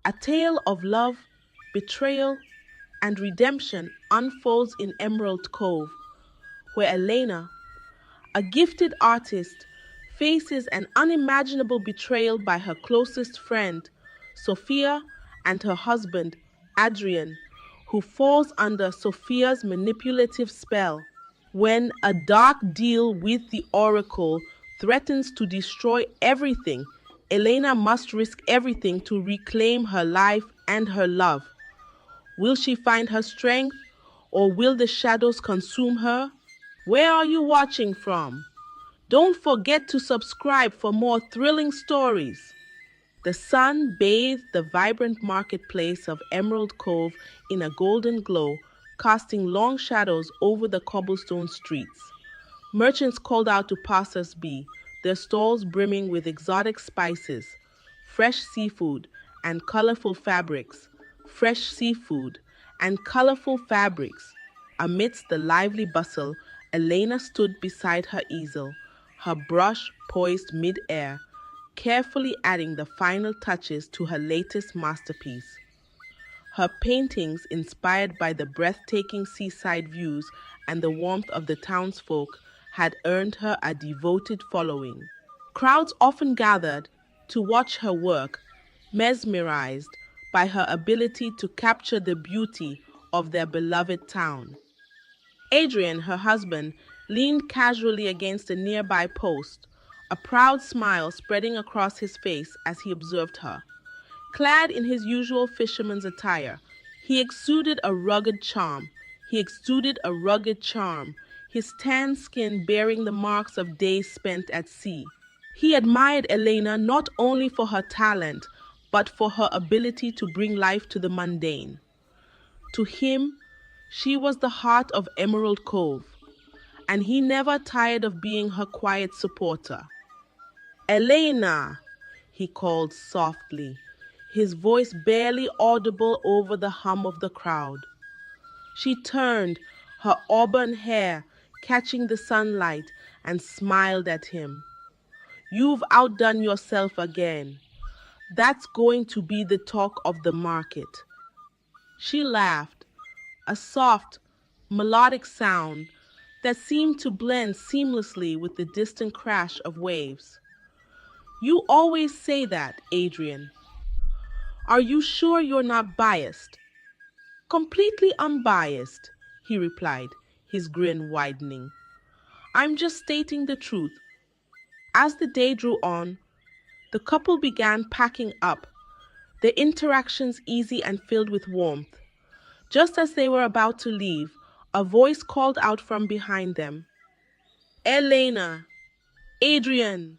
A tale of love, betrayal, and redemption unfolds in Emerald Cove, where Elena, a gifted artist, faces an unimaginable betrayal by her closest friend, Sophia, and her husband, Adrian, who falls under Sophia's manipulative spell. When a dark deal with the Oracle threatens to destroy everything, Elena must risk everything to reclaim her life and her love. Will she find her strength, or will the shadows consume her? Where are you watching from? Don't forget to subscribe for more thrilling stories. The sun bathed the vibrant marketplace of Emerald Cove in a golden glow, casting long shadows over the cobblestone streets. Merchants called out to passers-by, their stalls brimming with exotic spices, fresh seafood, and colorful fabrics. Fresh seafood and colorful fabrics. Amidst the lively bustle, Elena stood beside her easel, her brush poised mid-air, carefully adding the final touches to her latest masterpiece. Her paintings, inspired by the breathtaking seaside views and the warmth of the townsfolk, had earned her a devoted following. Crowds often gathered to watch her work, mesmerized by her ability to capture the beauty of their beloved town. Adrian, her husband, leaned casually against a nearby post, a proud smile spreading across his face as he observed her. Clad in his usual fisherman's attire, he exuded a rugged charm. His tan skin bearing the marks of days spent at sea. He admired Elena not only for her talent, but for her ability to bring life to the mundane. To him, she was the heart of Emerald Cove, and he never tired of being her quiet supporter. "Elena," he called softly, his voice barely audible over the hum of the crowd. She turned, her auburn hair catching the sunlight, and smiled at him. "You've outdone yourself again. That's going to be the talk of the market." She laughed, a soft, melodic sound that seemed to blend seamlessly with the distant crash of waves. "You always say that, Adrian. Are you sure you're not biased?" "Completely unbiased," he replied, his grin widening. "I'm just stating the truth." As the day drew on, the couple began packing up, their interactions easy and filled with warmth. Just as they were about to leave, a voice called out from behind them, "Elena! Adrian!"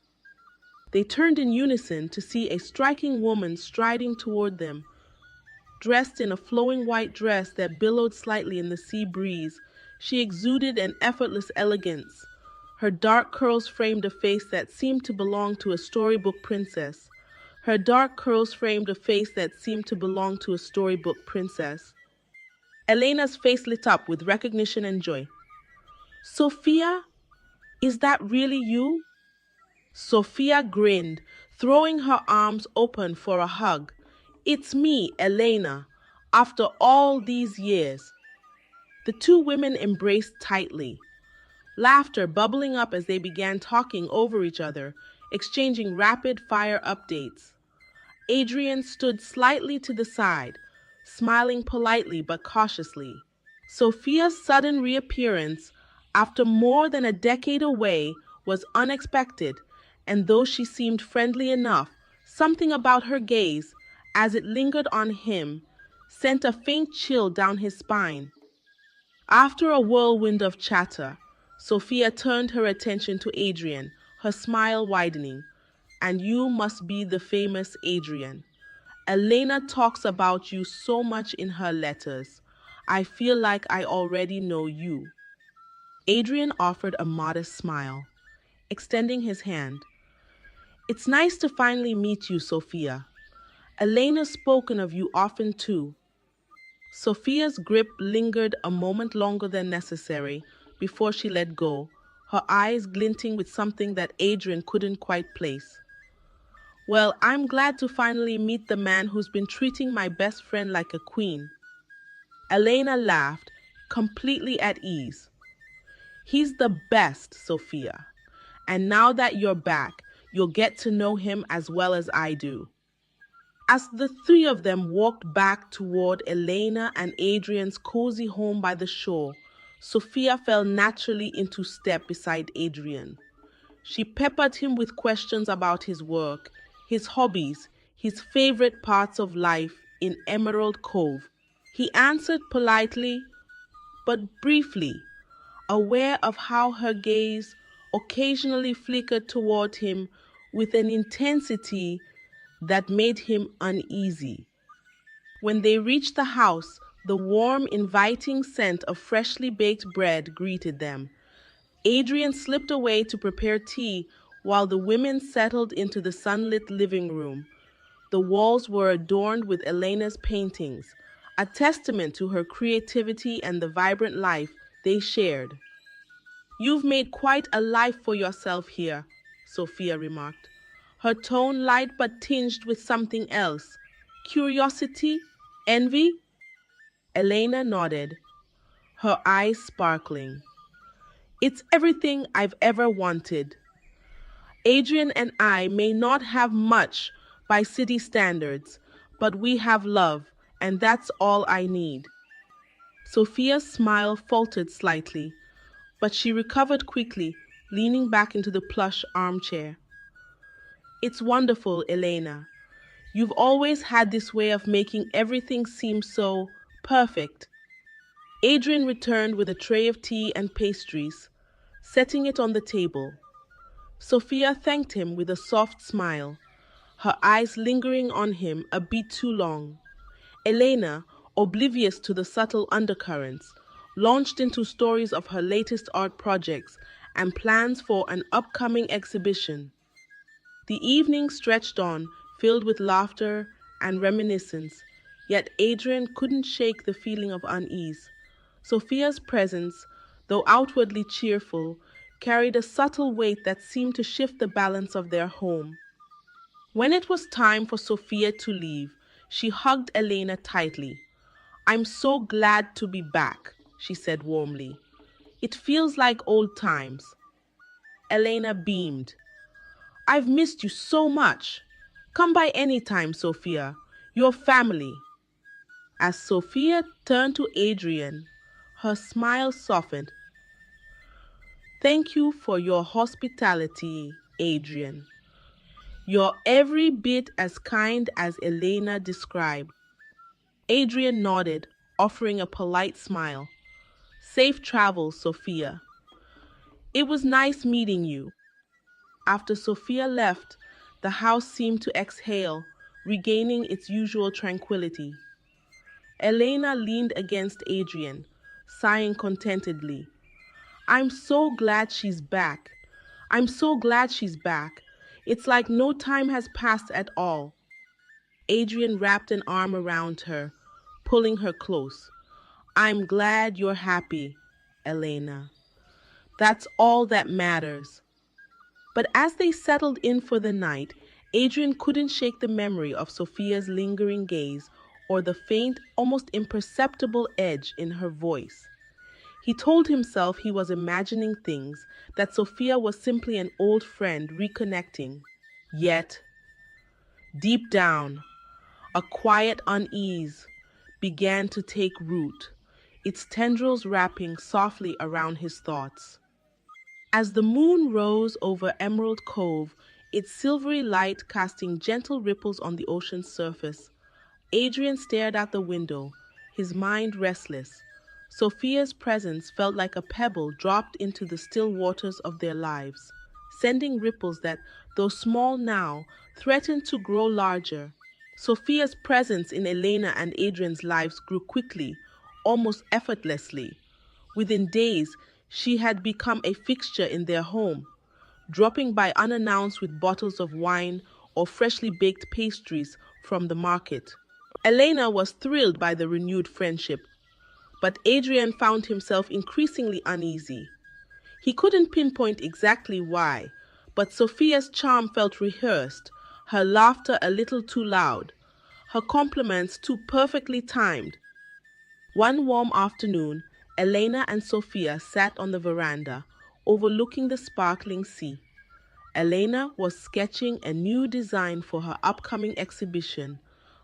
They turned in unison to see a striking woman striding toward them. Dressed in a flowing white dress that billowed slightly in the sea breeze, she exuded an effortless elegance. Her dark curls framed a face that seemed to belong to a storybook princess. Elena's face lit up with recognition and joy. "Sophia, is that really you?" Sophia grinned, throwing her arms open for a hug. "It's me, Elena, after all these years." The two women embraced tightly, laughter bubbling up as they began talking over each other, exchanging rapid-fire updates. Adrian stood slightly to the side, smiling politely but cautiously. Sophia's sudden reappearance, after more than a decade away, was unexpected, and though she seemed friendly enough, something about her gaze, as it lingered on him, sent a faint chill down his spine. After a whirlwind of chatter, Sophia turned her attention to Adrian, her smile widening. "And you must be the famous Adrian. Elena talks about you so much in her letters. I feel like I already know you." Adrian offered a modest smile, extending his hand. "It's nice to finally meet you, Sophia. Elena's spoken of you often too." Sophia's grip lingered a moment longer than necessary before she let go, her eyes glinting with something that Adrian couldn't quite place. Well, I'm glad to finally meet the man who's been treating my best friend like a queen. Elena laughed, completely at ease. He's the best, Sophia. And now that you're back, you'll get to know him as well as I do. As the three of them walked back toward Elena and Adrian's cozy home by the shore, Sophia fell naturally into step beside Adrian. She peppered him with questions about his work, his hobbies, his favorite parts of life in Emerald Cove. He answered politely but briefly, aware of how her gaze occasionally flickered toward him with an intensity that made him uneasy. When they reached the house, the warm, inviting scent of freshly baked bread greeted them. Adrian slipped away to prepare tea while the women settled into the sunlit living room. The walls were adorned with Elena's paintings, a testament to her creativity and the vibrant life they shared. You've made quite a life for yourself here, Sophia remarked, her tone light but tinged with something else. Curiosity? Envy? Elena nodded, her eyes sparkling. It's everything I've ever wanted. Adrian and I may not have much by city standards, but we have love, and that's all I need. Sophia's smile faltered slightly, but she recovered quickly, leaning back into the plush armchair. It's wonderful, Elena. You've always had this way of making everything seem so perfect. Adrian returned with a tray of tea and pastries, setting it on the table. Sophia thanked him with a soft smile, her eyes lingering on him a bit too long. Elena, oblivious to the subtle undercurrents, launched into stories of her latest art projects and plans for an upcoming exhibition. The evening stretched on, filled with laughter and reminiscence, yet Adrian couldn't shake the feeling of unease. Sophia's presence, though outwardly cheerful, carried a subtle weight that seemed to shift the balance of their home. When it was time for Sophia to leave, she hugged Elena tightly. I'm so glad to be back, she said warmly. It feels like old times. Elena beamed. I've missed you so much. Come by any time, Sophia. You're family. As Sophia turned to Adrian, her smile softened. Thank you for your hospitality, Adrian. You're every bit as kind as Elena described. Adrian nodded, offering a polite smile. Safe travels, Sophia. It was nice meeting you. After Sophia left, the house seemed to exhale, regaining its usual tranquility. Elena leaned against Adrian, sighing contentedly. I'm so glad she's back. I'm so glad she's back. It's like no time has passed at all. Adrian wrapped an arm around her, pulling her close. I'm glad you're happy, Elena. That's all that matters. But as they settled in for the night, Adrian couldn't shake the memory of Sophia's lingering gaze or the faint, almost imperceptible edge in her voice. He told himself he was imagining things, that Sophia was simply an old friend reconnecting. Yet, deep down, a quiet unease began to take root, its tendrils wrapping softly around his thoughts. As the moon rose over Emerald Cove, its silvery light casting gentle ripples on the ocean's surface, Adrian stared out the window, his mind restless. Sophia's presence felt like a pebble dropped into the still waters of their lives, sending ripples that, though small now, threatened to grow larger. Sophia's presence in Elena and Adrian's lives grew quickly, almost effortlessly. Within days, she had become a fixture in their home, dropping by unannounced with bottles of wine or freshly baked pastries from the market. Elena was thrilled by the renewed friendship, but Adrian found himself increasingly uneasy. He couldn't pinpoint exactly why, but Sophia's charm felt rehearsed, her laughter a little too loud, her compliments too perfectly timed. One warm afternoon, Elena and Sophia sat on the veranda, overlooking the sparkling sea. Elena was sketching a new design for her upcoming exhibition,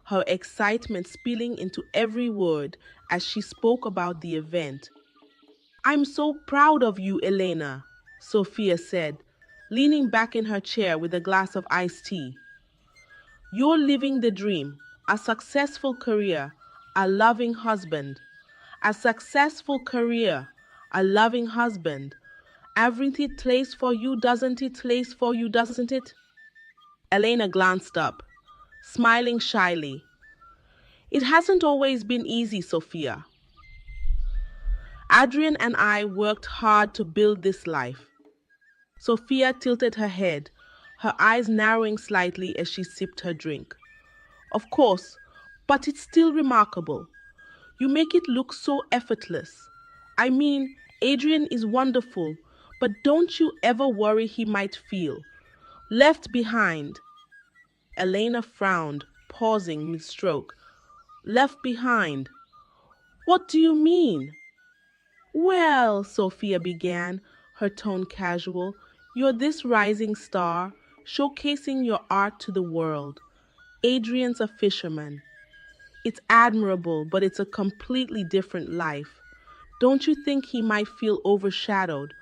her excitement spilling into every word as she spoke about the event. "I'm so proud of you, Elena," Sophia said, leaning back in her chair with a glass of iced tea. "You're living the dream, a successful career, a loving husband. A successful career, a loving husband. Everything plays for you, doesn't it? Plays for you, doesn't it?" Elena glanced up, smiling shyly. "It hasn't always been easy, Sophia. Adrian and I worked hard to build this life." Sophia tilted her head, her eyes narrowing slightly as she sipped her drink. "Of course, but it's still remarkable. You make it look so effortless. I mean, Adrian is wonderful, but don't you ever worry he might feel left behind?" Elena frowned, pausing mid-stroke. "Left behind? What do you mean?" "Well," Sophia began, her tone casual, "you're this rising star, showcasing your art to the world. Adrian's a fisherman. It's admirable, but it's a completely different life. Don't you think he might feel overshadowed?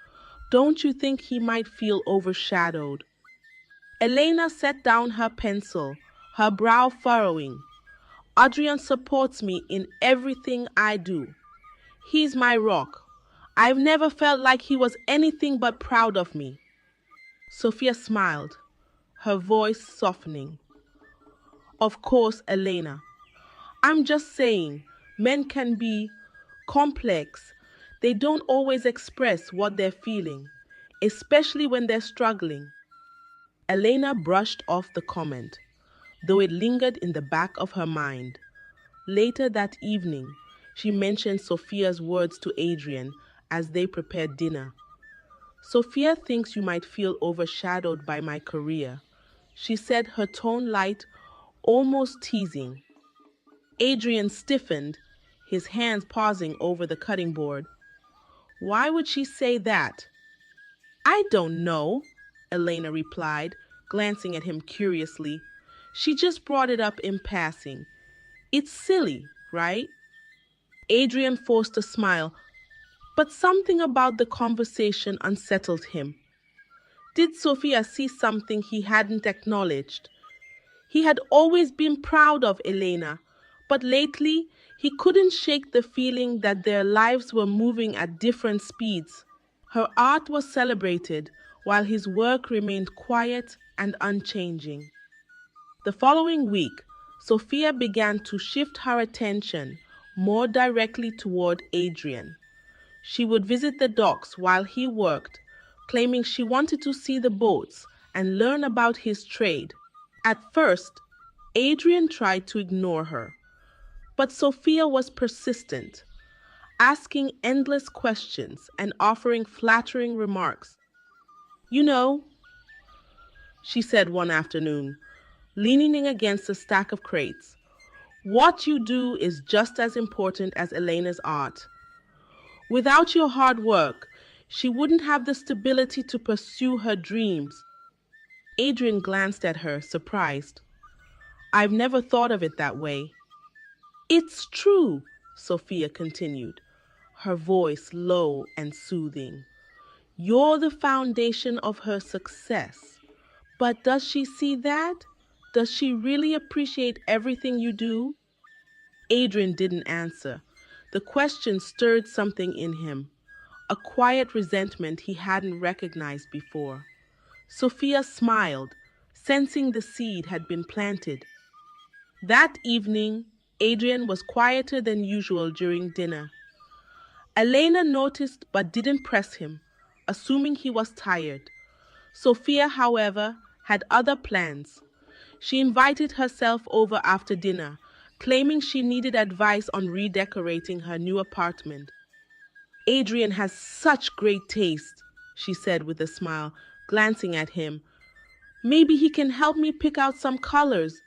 Don't you think he might feel overshadowed?" Elena set down her pencil, her brow furrowing. "Adrian supports me in everything I do. He's my rock. I've never felt like he was anything but proud of me." Sophia smiled, her voice softening. "Of course, Elena. I'm just saying, men can be complex. They don't always express what they're feeling, especially when they're struggling." Elena brushed off the comment, though it lingered in the back of her mind. Later that evening, she mentioned Sophia's words to Adrian as they prepared dinner. "Sophia thinks you might feel overshadowed by my career," she said, her tone light, almost teasing. Adrian stiffened, his hands pausing over the cutting board. "Why would she say that?" "I don't know," Elena replied, glancing at him curiously. "She just brought it up in passing. It's silly, right?" Adrian forced a smile, but something about the conversation unsettled him. Did Sophia see something he hadn't acknowledged? He had always been proud of Elena, but lately he couldn't shake the feeling that their lives were moving at different speeds. Her art was celebrated, while his work remained quiet and unchanging. The following week, Sophia began to shift her attention more directly toward Adrian. She would visit the docks while he worked, claiming she wanted to see the boats and learn about his trade. At first, Adrian tried to ignore her, but Sophia was persistent, asking endless questions and offering flattering remarks. "You know," she said one afternoon, leaning against a stack of crates, "what you do is just as important as Elena's art. Without your hard work, she wouldn't have the stability to pursue her dreams." Adrian glanced at her, surprised. "I've never thought of it that way." "It's true," Sophia continued, her voice low and soothing. "You're the foundation of her success. But does she see that? Does she really appreciate everything you do?" Adrian didn't answer. The question stirred something in him, a quiet resentment he hadn't recognized before. Sophia smiled, sensing the seed had been planted. That evening, Adrian was quieter than usual during dinner. Elena noticed but didn't press him, assuming he was tired. Sophia, however, had other plans. She invited herself over after dinner, claiming she needed advice on redecorating her new apartment. "Adrian has such great taste," she said with a smile, glancing at him. Maybe he can help me pick out some colors.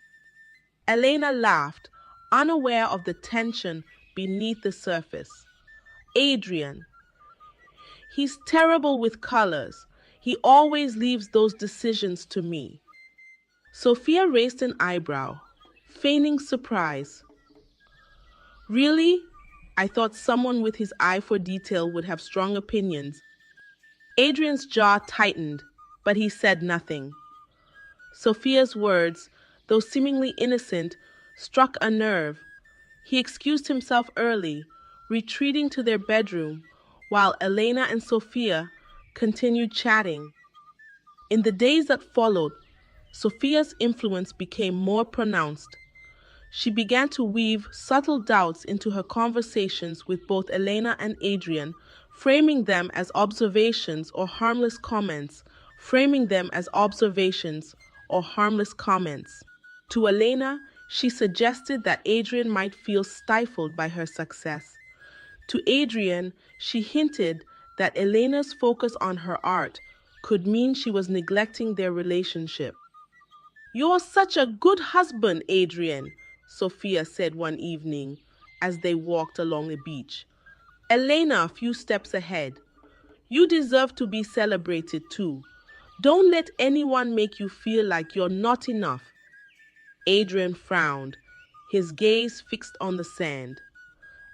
Elena laughed, unaware of the tension beneath the surface. Adrian, he's terrible with colors. He always leaves those decisions to me. Sophia raised an eyebrow, feigning surprise. Really? I thought someone with his eye for detail would have strong opinions. Adrian's jaw tightened, but he said nothing. Sophia's words, though seemingly innocent, struck a nerve. He excused himself early, retreating to their bedroom, while Elena and Sophia continued chatting. In the days that followed, Sophia's influence became more pronounced. She began to weave subtle doubts into her conversations with both Elena and Adrian, framing them as observations or harmless comments, To Elena, she suggested that Adrian might feel stifled by her success. To Adrian, she hinted that Elena's focus on her art could mean she was neglecting their relationship. "You're such a good husband, Adrian," Sophia said one evening as they walked along the beach. Elena a few steps ahead. "You deserve to be celebrated too. Don't let anyone make you feel like you're not enough." Adrian frowned, his gaze fixed on the sand.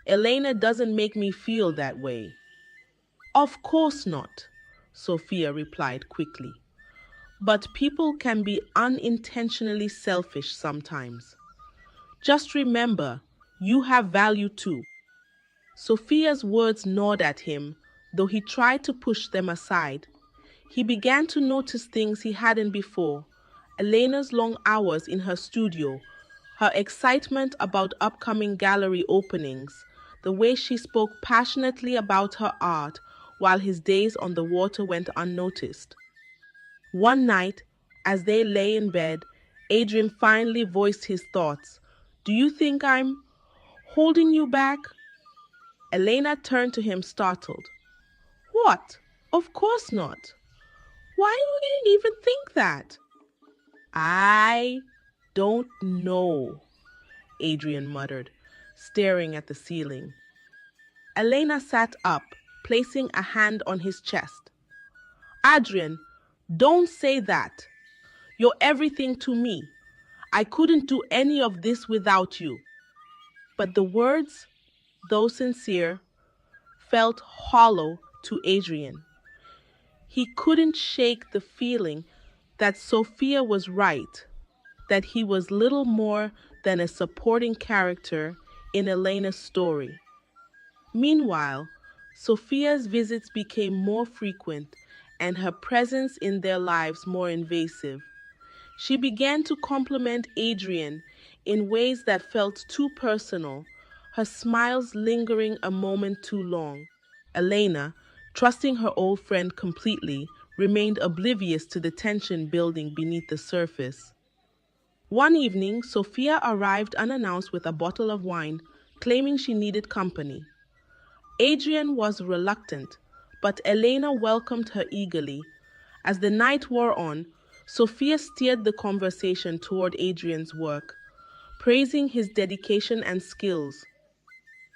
"Elena doesn't make me feel that way." "Of course not," Sophia replied quickly. "But people can be unintentionally selfish sometimes. Just remember, you have value too." Sophia's words gnawed at him, though he tried to push them aside. He began to notice things he hadn't before: Elena's long hours in her studio, her excitement about upcoming gallery openings, the way she spoke passionately about her art while his days on the water went unnoticed. One night, as they lay in bed, Adrian finally voiced his thoughts. "Do you think I'm holding you back?" Elena turned to him startled. "What? Of course not. Why would you even think that?" "I don't know," Adrian muttered, staring at the ceiling. Elena sat up, placing a hand on his chest. "Adrian, don't say that. You're everything to me. I couldn't do any of this without you." But the words, though sincere, felt hollow to Adrian. He couldn't shake the feeling that Sophia was right, that he was little more than a supporting character in Elena's story. Meanwhile, Sophia's visits became more frequent and her presence in their lives more invasive. She began to compliment Adrian in ways that felt too personal, her smiles lingering a moment too long. Elena, trusting her old friend completely, remained oblivious to the tension building beneath the surface. One evening, Sophia arrived unannounced with a bottle of wine, claiming she needed company. Adrian was reluctant, but Elena welcomed her eagerly. As the night wore on, Sophia steered the conversation toward Adrian's work, praising his dedication and skills.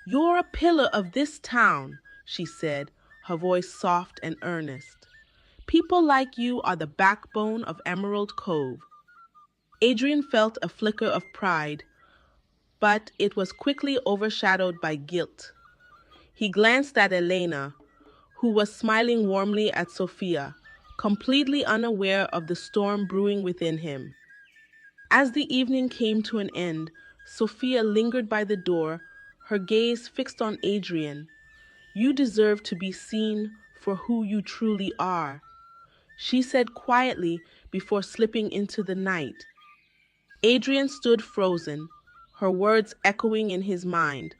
"You're a pillar of this town," she said, her voice soft and earnest. "People like you are the backbone of Emerald Cove." Adrian felt a flicker of pride, but it was quickly overshadowed by guilt. He glanced at Elena, who was smiling warmly at Sophia, completely unaware of the storm brewing within him. As the evening came to an end, Sophia lingered by the door, her gaze fixed on Adrian. "You deserve to be seen for who you truly are," she said quietly before slipping into the night. Adrian stood frozen, her words echoing in his mind.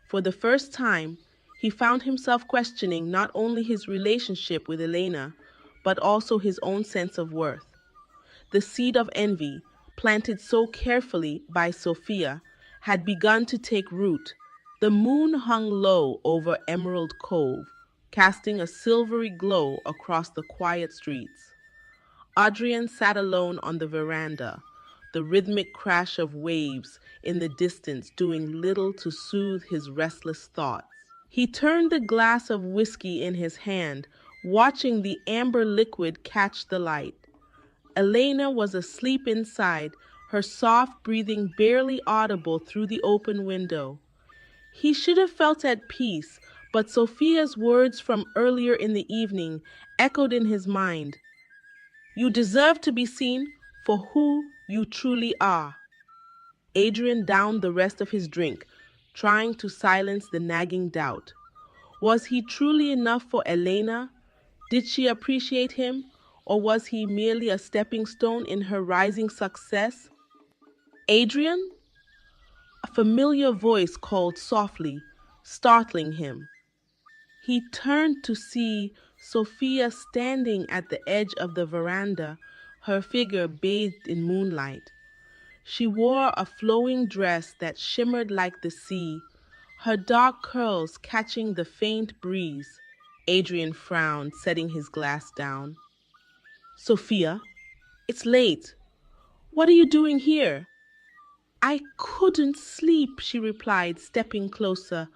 For the first time, he found himself questioning not only his relationship with Elena, but also his own sense of worth. The seed of envy, planted so carefully by Sophia, had begun to take root. The moon hung low over Emerald Cove, casting a silvery glow across the quiet streets. Adrian sat alone on the veranda, the rhythmic crash of waves in the distance doing little to soothe his restless thoughts. He turned the glass of whiskey in his hand, watching the amber liquid catch the light. Elena was asleep inside, her soft breathing barely audible through the open window. He should have felt at peace, but Sophia's words from earlier in the evening echoed in his mind. You deserve to be seen for who you truly are. Adrian downed the rest of his drink, trying to silence the nagging doubt. Was he truly enough for Elena? Did she appreciate him? Or was he merely a stepping stone in her rising success? Adrian? A familiar voice called softly, startling him. He turned to see Sophia standing at the edge of the veranda, her figure bathed in moonlight. She wore a flowing dress that shimmered like the sea, her dark curls catching the faint breeze. Adrian frowned, setting his glass down. Sophia, it's late. What are you doing here? I couldn't sleep, she replied, stepping closer.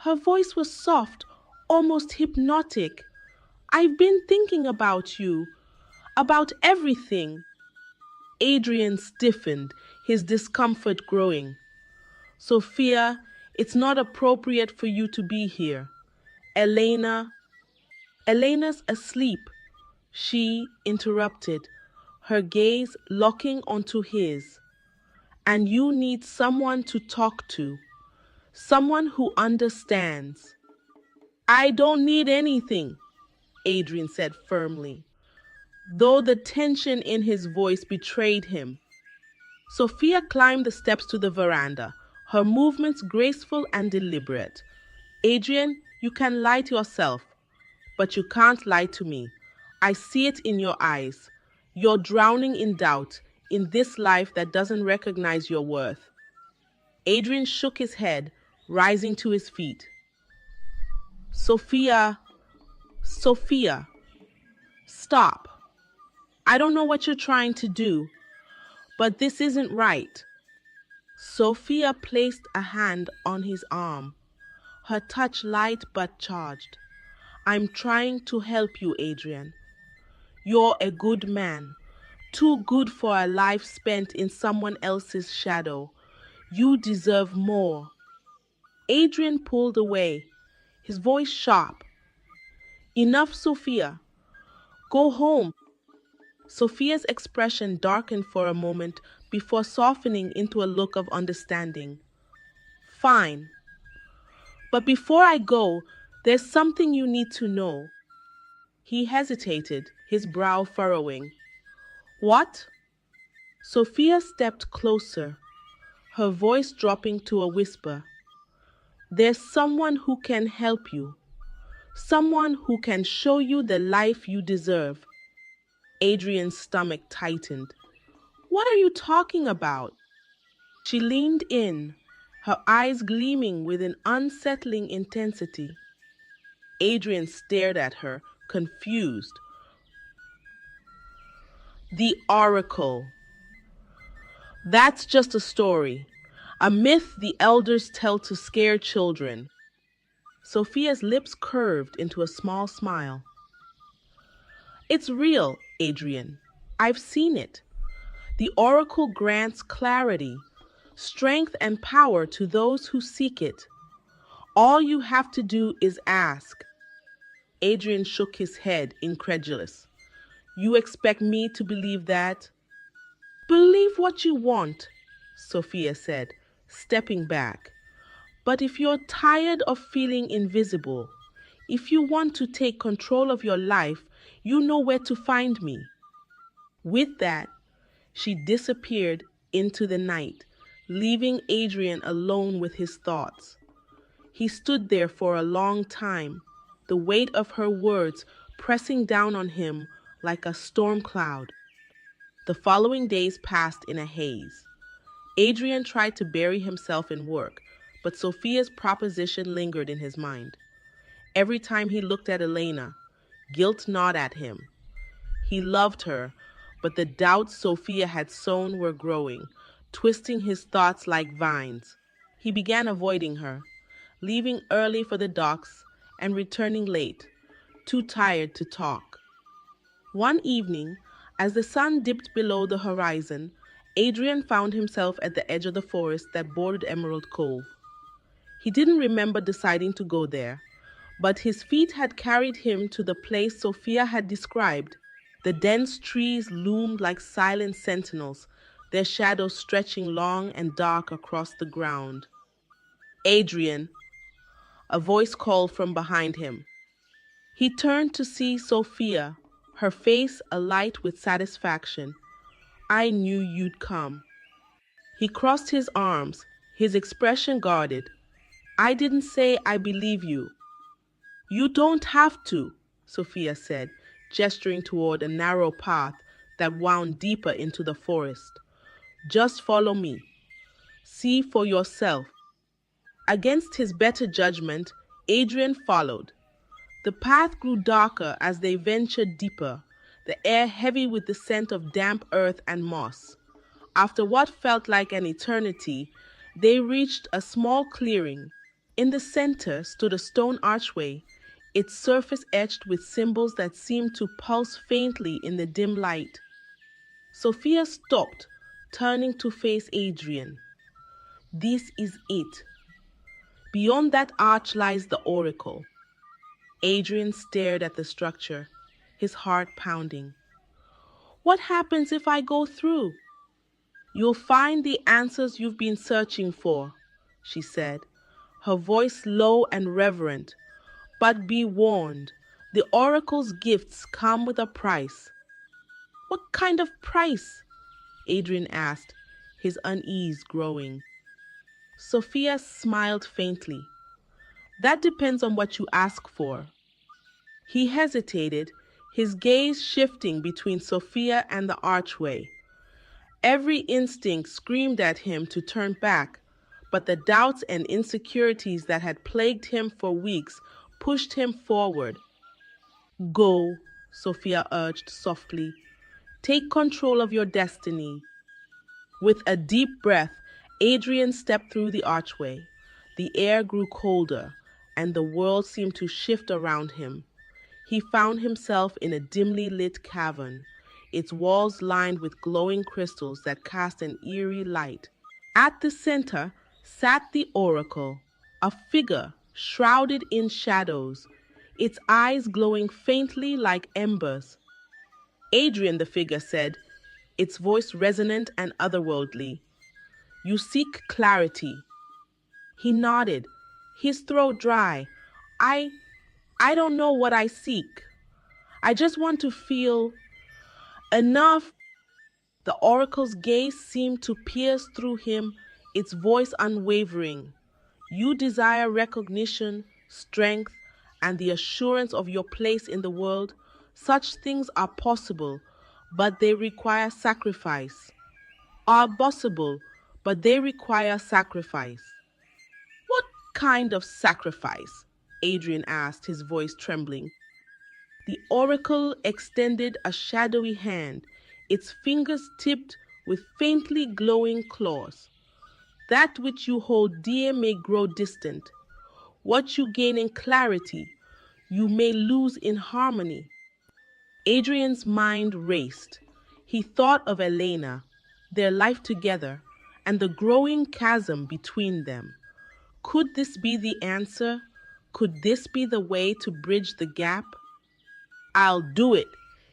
Her voice was soft, almost hypnotic. I've been thinking about you, about everything. Adrian stiffened, his discomfort growing. Sophia, it's not appropriate for you to be here. Elena's asleep, she interrupted, her gaze locking onto his. And you need someone to talk to, someone who understands. I don't need anything, Adrian said firmly, though the tension in his voice betrayed him. Sophia climbed the steps to the veranda, her movements graceful and deliberate. Adrian, you can lie to yourself, but you can't lie to me. I see it in your eyes. You're drowning in doubt, in this life that doesn't recognize your worth. Adrian shook his head, rising to his feet. Sophia, stop. I don't know what you're trying to do, but this isn't right. Sophia placed a hand on his arm, her touch light but charged. I'm trying to help you, Adrian. You're a good man, too good for a life spent in someone else's shadow. You deserve more. Adrian pulled away, his voice sharp. Enough, Sophia. Go home. Sophia's expression darkened for a moment before softening into a look of understanding. Fine. But before I go, there's something you need to know. He hesitated, his brow furrowing. What? Sophia stepped closer, her voice dropping to a whisper. There's someone who can help you. Someone who can show you the life you deserve. Adrian's stomach tightened. What are you talking about? She leaned in, her eyes gleaming with an unsettling intensity. Adrian stared at her, confused. The Oracle. That's just a story, a myth the elders tell to scare children. Sophia's lips curved into a small smile. It's real, Adrian. I've seen it. The Oracle grants clarity, strength, and power to those who seek it. All you have to do is ask. Adrian shook his head, incredulous. You expect me to believe that? Believe what you want, Sophia said, stepping back. But if you're tired of feeling invisible, if you want to take control of your life, you know where to find me. With that, she disappeared into the night, leaving Adrian alone with his thoughts. He stood there for a long time, the weight of her words pressing down on him like a storm cloud. The following days passed in a haze. Adrian tried to bury himself in work, but Sophia's proposition lingered in his mind. Every time he looked at Elena, guilt gnawed at him. He loved her, but the doubts Sophia had sown were growing, twisting his thoughts like vines. He began avoiding her, leaving early for the docks and returning late, too tired to talk. One evening, as the sun dipped below the horizon, Adrian found himself at the edge of the forest that bordered Emerald Cove. He didn't remember deciding to go there, but his feet had carried him to the place Sophia had described. The dense trees loomed like silent sentinels, their shadows stretching long and dark across the ground. Adrian, a voice called from behind him. He turned to see Sophia, her face alight with satisfaction. I knew you'd come. He crossed his arms, his expression guarded. I didn't say I believe you. You don't have to, Sophia said, gesturing toward a narrow path that wound deeper into the forest. Just follow me. See for yourself. Against his better judgment, Adrian followed. The path grew darker as they ventured deeper, the air heavy with the scent of damp earth and moss. After what felt like an eternity, they reached a small clearing. In the center stood a stone archway, its surface etched with symbols that seemed to pulse faintly in the dim light. Sophia stopped, turning to face Adrian. This is it. Beyond that arch lies the oracle. Adrian stared at the structure, his heart pounding. What happens if I go through? You'll find the answers you've been searching for, she said, her voice low and reverent. But be warned, the oracle's gifts come with a price. What kind of price? Adrian asked, his unease growing. Sophia smiled faintly. That depends on what you ask for. He hesitated, his gaze shifting between Sophia and the archway. Every instinct screamed at him to turn back, but the doubts and insecurities that had plagued him for weeks pushed him forward. Go, Sophia urged softly. Take control of your destiny. With a deep breath, Adrian stepped through the archway. The air grew colder, and the world seemed to shift around him. He found himself in a dimly lit cavern, its walls lined with glowing crystals that cast an eerie light. At the center sat the oracle, a figure shrouded in shadows, its eyes glowing faintly like embers. Adrian, the figure said, its voice resonant and otherworldly. You seek clarity. He nodded, his throat dry. I don't know what I seek. I just want to feel enough. The oracle's gaze seemed to pierce through him, its voice unwavering. You desire recognition, strength, and the assurance of your place in the world. Such things are possible, but they require sacrifice. Are possible, but they require sacrifice. What kind of sacrifice? Adrian asked, his voice trembling. The oracle extended a shadowy hand, its fingers tipped with faintly glowing claws. That which you hold dear may grow distant. What you gain in clarity, you may lose in harmony. Adrian's mind raced. He thought of Elena, their life together, and the growing chasm between them. Could this be the answer? Could this be the way to bridge the gap? I'll do it,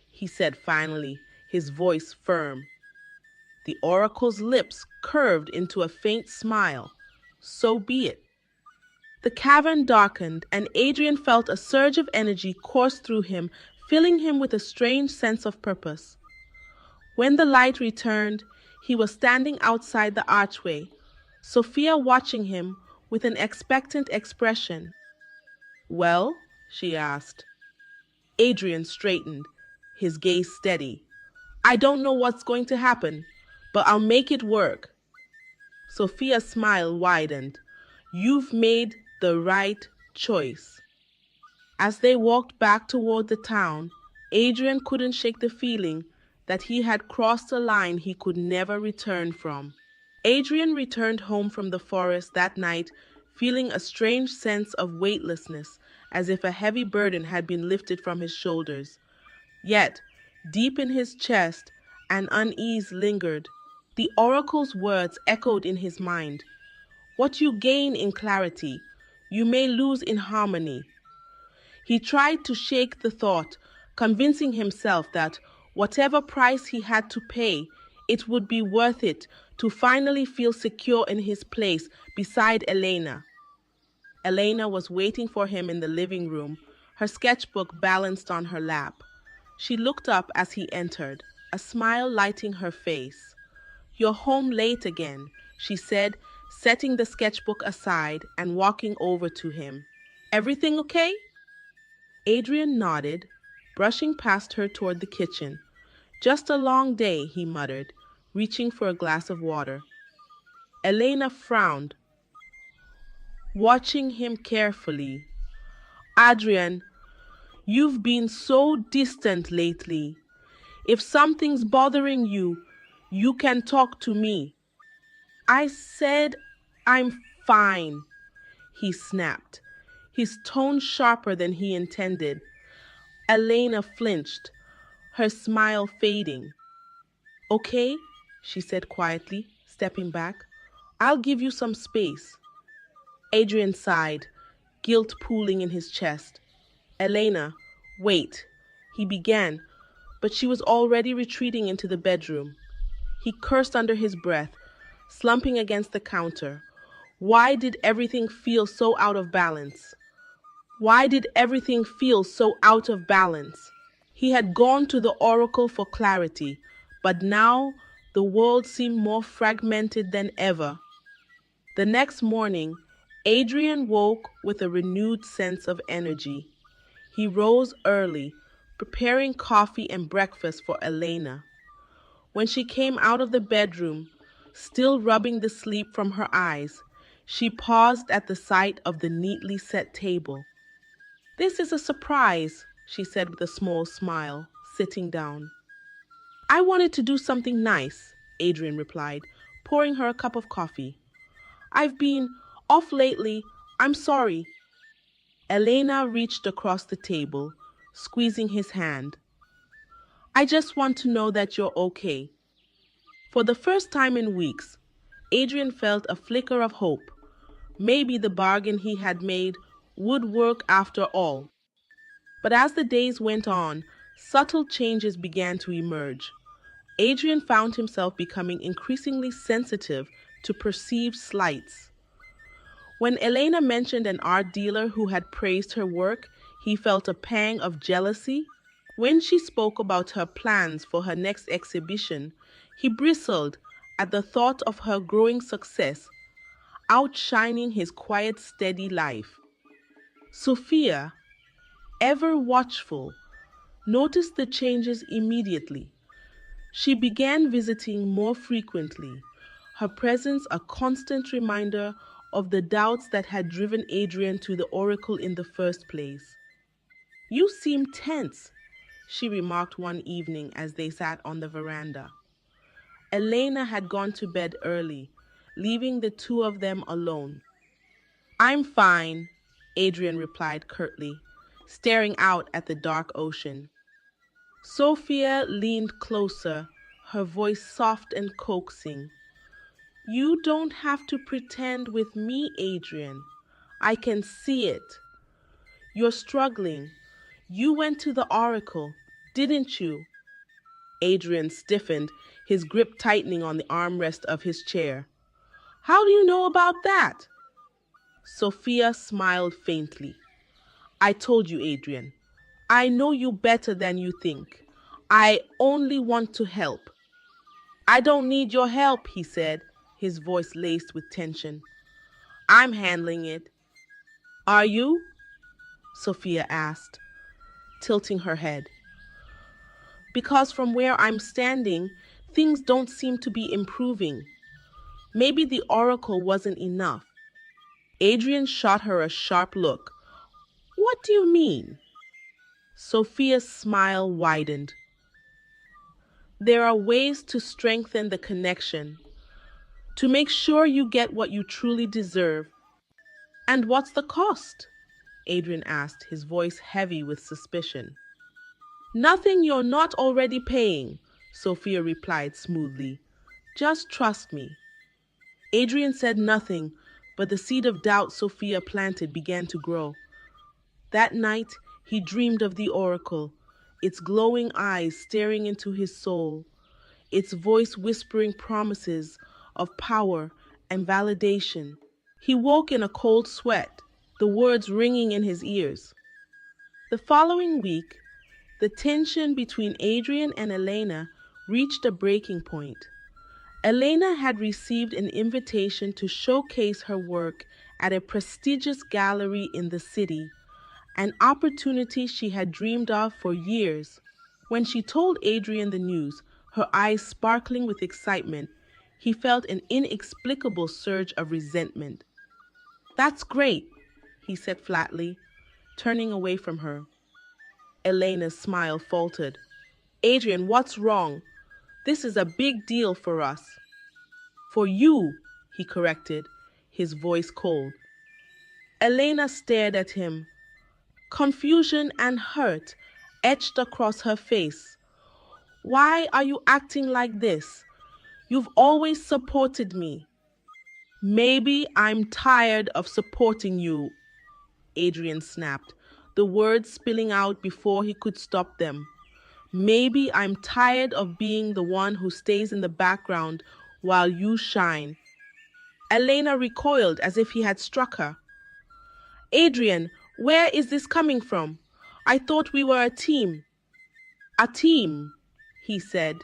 he said finally, his voice firm. The oracle's lips curved into a faint smile. So be it. The cavern darkened, and Adrian felt a surge of energy course through him, filling him with a strange sense of purpose. When the light returned, he was standing outside the archway, Sophia watching him with an expectant expression. Well, she asked. Adrian straightened, his gaze steady. I don't know what's going to happen, but I'll make it work. Sophia's smile widened. You've made the right choice. As they walked back toward the town, Adrian couldn't shake the feeling that he had crossed a line he could never return from. Adrian returned home from the forest that night feeling a strange sense of weightlessness, as if a heavy burden had been lifted from his shoulders. Yet, deep in his chest, an unease lingered. The oracle's words echoed in his mind. What you gain in clarity, you may lose in harmony. He tried to shake the thought, convincing himself that whatever price he had to pay, it would be worth it to finally feel secure in his place beside Elena. Elena was waiting for him in the living room, her sketchbook balanced on her lap. She looked up as he entered, a smile lighting her face. "You're home late again," she said, setting the sketchbook aside and walking over to him. "Everything okay?" Adrian nodded, brushing past her toward the kitchen. "Just a long day," he muttered, reaching for a glass of water. Elena frowned, watching him carefully. "Adrian, you've been so distant lately. If something's bothering you, you can talk to me." "I said I'm fine," he snapped, his tone sharper than he intended. Elena flinched, her smile fading. "Okay," she said quietly, stepping back. "I'll give you some space." Adrian sighed, guilt pooling in his chest. "Elena, wait," he began, but she was already retreating into the bedroom. He cursed under his breath, slumping against the counter. Why did everything feel so out of balance? Why did everything feel so out of balance? He had gone to the oracle for clarity, but now the world seemed more fragmented than ever. The next morning, Adrian woke with a renewed sense of energy. He rose early, preparing coffee and breakfast for Elena. When she came out of the bedroom, still rubbing the sleep from her eyes, she paused at the sight of the neatly set table. "This is a surprise," she said with a small smile, sitting down. "I wanted to do something nice," Adrian replied, pouring her a cup of coffee. "I've been off lately. I'm sorry." Elena reached across the table, squeezing his hand. "I just want to know that you're okay." For the first time in weeks, Adrian felt a flicker of hope. Maybe the bargain he had made would work after all. But as the days went on, subtle changes began to emerge. Adrian found himself becoming increasingly sensitive to perceived slights. When Elena mentioned an art dealer who had praised her work, he felt a pang of jealousy. When she spoke about her plans for her next exhibition, he bristled at the thought of her growing success, outshining his quiet, steady life. Sophia, ever watchful, noticed the changes immediately. She began visiting more frequently, her presence a constant reminder of the doubts that had driven Adrian to the oracle in the first place. "You seem tense," she remarked one evening as they sat on the veranda. Elena had gone to bed early, leaving the two of them alone. "I'm fine," Adrian replied curtly, staring out at the dark ocean. Sophia leaned closer, her voice soft and coaxing. "You don't have to pretend with me, Adrian. I can see it. You're struggling. You went to the oracle, didn't you?" Adrian stiffened, his grip tightening on the armrest of his chair. "How do you know about that?" Sophia smiled faintly. "I told you, Adrian. I know you better than you think. I only want to help." "I don't need your help," he said, his voice laced with tension. "I'm handling it." "Are you?" Sophia asked, tilting her head. "Because from where I'm standing, things don't seem to be improving. Maybe the oracle wasn't enough." Adrian shot her a sharp look. "What do you mean?" Sophia's smile widened. There are ways to strengthen the connection, to make sure you get what you truly deserve. And what's the cost? Adrian asked, his voice heavy with suspicion. Nothing you're not already paying, Sophia replied smoothly. Just trust me. Adrian said nothing, but the seed of doubt Sophia planted began to grow. That night, he dreamed of the oracle, its glowing eyes staring into his soul, its voice whispering promises of power and validation. He woke in a cold sweat, the words ringing in his ears. The following week, the tension between Adrian and Elena reached a breaking point. Elena had received an invitation to showcase her work at a prestigious gallery in the city, an opportunity she had dreamed of for years. When she told Adrian the news, her eyes sparkling with excitement, he felt an inexplicable surge of resentment. That's great, he said flatly, turning away from her. Elena's smile faltered. Adrian, what's wrong? This is a big deal for us. For you, he corrected, his voice cold. Elena stared at him. Confusion and hurt etched across her face. Why are you acting like this? You've always supported me. Maybe I'm tired of supporting you, Adrian snapped, the words spilling out before he could stop them. Maybe I'm tired of being the one who stays in the background while you shine. Elena recoiled as if he had struck her. Adrian, where is this coming from? I thought we were a team. A team, he said,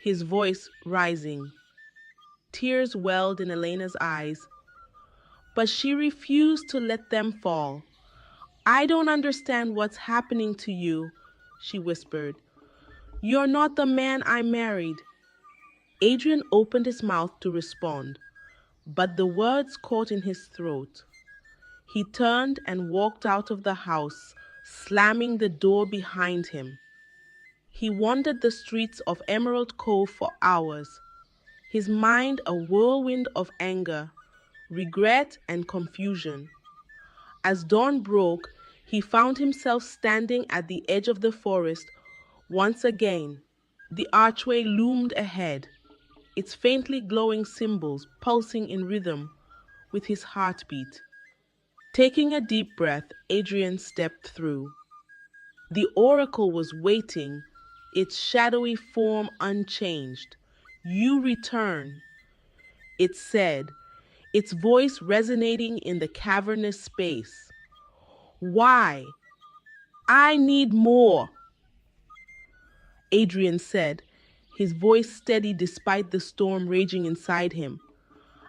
his voice rising. Tears welled in Elena's eyes, but she refused to let them fall. I don't understand what's happening to you, she whispered. You're not the man I married. Adrian opened his mouth to respond, but the words caught in his throat. He turned and walked out of the house, slamming the door behind him. He wandered the streets of Emerald Cove for hours, his mind a whirlwind of anger, regret, and confusion. As dawn broke, he found himself standing at the edge of the forest once again. The archway loomed ahead, its faintly glowing symbols pulsing in rhythm with his heartbeat. Taking a deep breath, Adrian stepped through. The oracle was waiting, its shadowy form unchanged. You return, it said, its voice resonating in the cavernous space. Why? I need more, Adrian said, his voice steady despite the storm raging inside him.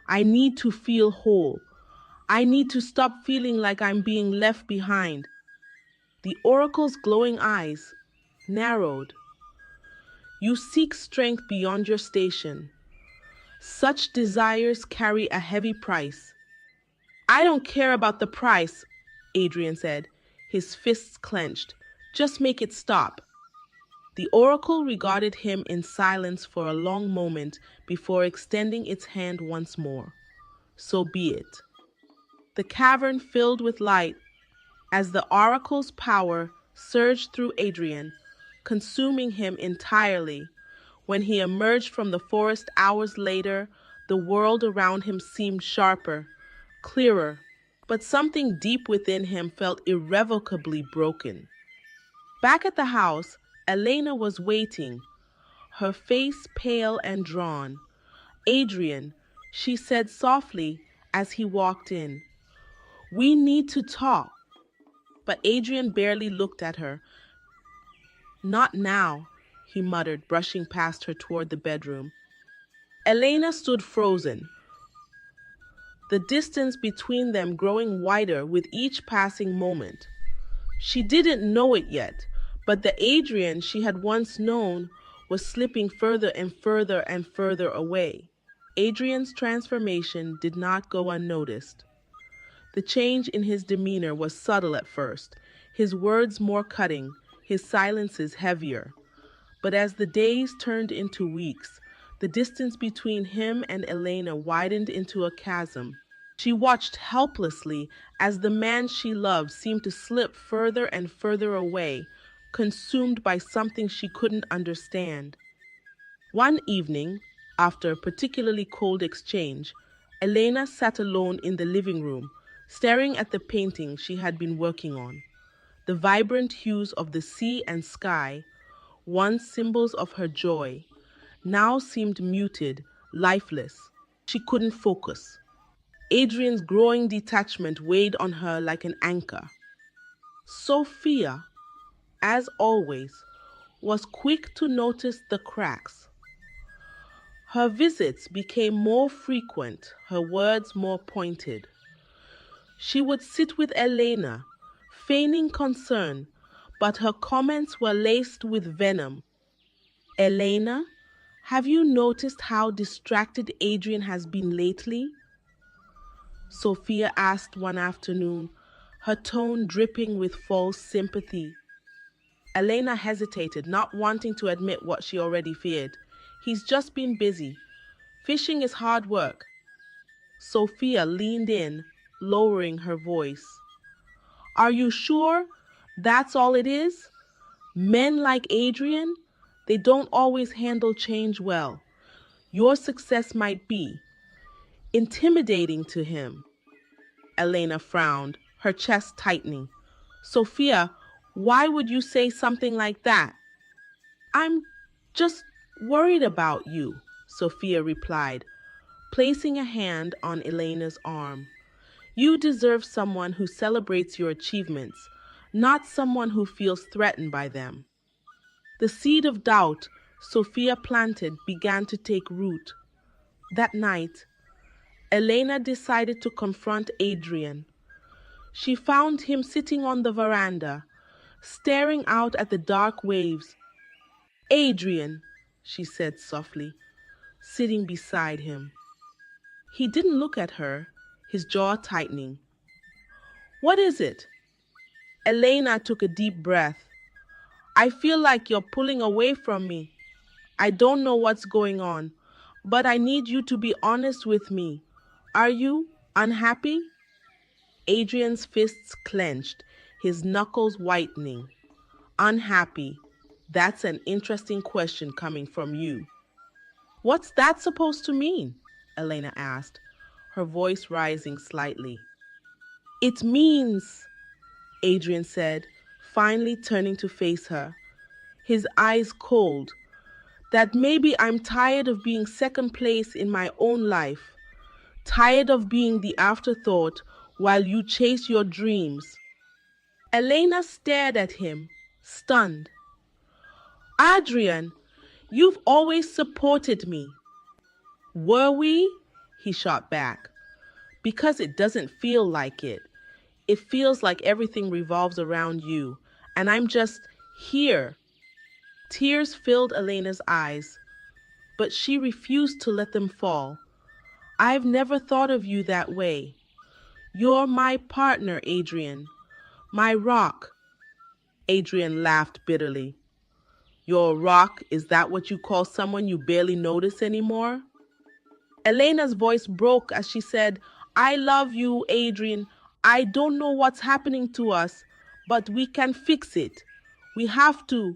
I need to feel whole. I need to stop feeling like I'm being left behind. The oracle's glowing eyes narrowed. You seek strength beyond your station. Such desires carry a heavy price. I don't care about the price, Adrian said, his fists clenched. Just make it stop. The oracle regarded him in silence for a long moment before extending its hand once more. So be it. The cavern filled with light as the oracle's power surged through Adrian, consuming him entirely. When he emerged from the forest hours later, the world around him seemed sharper, clearer, but something deep within him felt irrevocably broken. Back at the house, Elena was waiting, her face pale and drawn. Adrian, she said softly as he walked in. We need to talk. But Adrian barely looked at her. Not now, he muttered, brushing past her toward the bedroom. Elena stood frozen, the distance between them growing wider with each passing moment. She didn't know it yet, but the Adrian she had once known was slipping further and further and further away. Adrian's transformation did not go unnoticed. The change in his demeanor was subtle at first, his words more cutting, his silences heavier. But as the days turned into weeks, the distance between him and Elena widened into a chasm. She watched helplessly as the man she loved seemed to slip further and further away, consumed by something she couldn't understand. One evening, after a particularly cold exchange, Elena sat alone in the living room, staring at the painting she had been working on. The vibrant hues of the sea and sky, once symbols of her joy, now seemed muted, lifeless. She couldn't focus. Adrian's growing detachment weighed on her like an anchor. Sophia, as always, was quick to notice the cracks. Her visits became more frequent, her words more pointed. She would sit with Elena, feigning concern, but her comments were laced with venom. Elena, have you noticed how distracted Adrian has been lately? Sophia asked one afternoon, her tone dripping with false sympathy. Elena hesitated, not wanting to admit what she already feared. He's just been busy. Fishing is hard work. Sophia leaned in, lowering her voice. Are you sure that's all it is? Men like Adrian, they don't always handle change well. Your success might be intimidating to him. Elena frowned, her chest tightening. Sophia, why would you say something like that? I'm just worried about you, Sophia replied, placing a hand on Elena's arm. You deserve someone who celebrates your achievements, not someone who feels threatened by them. The seed of doubt Sophia planted began to take root. That night, Elena decided to confront Adrian. She found him sitting on the veranda, staring out at the dark waves. Adrian, she said softly, sitting beside him. He didn't look at her, his jaw tightening. What is it? Elena took a deep breath. I feel like you're pulling away from me. I don't know what's going on, but I need you to be honest with me. Are you unhappy? Adrian's fists clenched, his knuckles whitening. Unhappy. That's an interesting question coming from you. What's that supposed to mean? Elena asked, her voice rising slightly. It means, Adrian said, finally turning to face her, his eyes cold, that maybe I'm tired of being second place in my own life, tired of being the afterthought while you chase your dreams. Elena stared at him, stunned. Adrian, you've always supported me. Were we? He shot back. Because it doesn't feel like it. It feels like everything revolves around you, and I'm just here. Tears filled Elena's eyes, but she refused to let them fall. I've never thought of you that way. You're my partner, Adrian. My rock. Adrian laughed bitterly. Your rock, is that what you call someone you barely notice anymore? Elena's voice broke as she said, I love you, Adrian. I don't know what's happening to us, but we can fix it. We have to.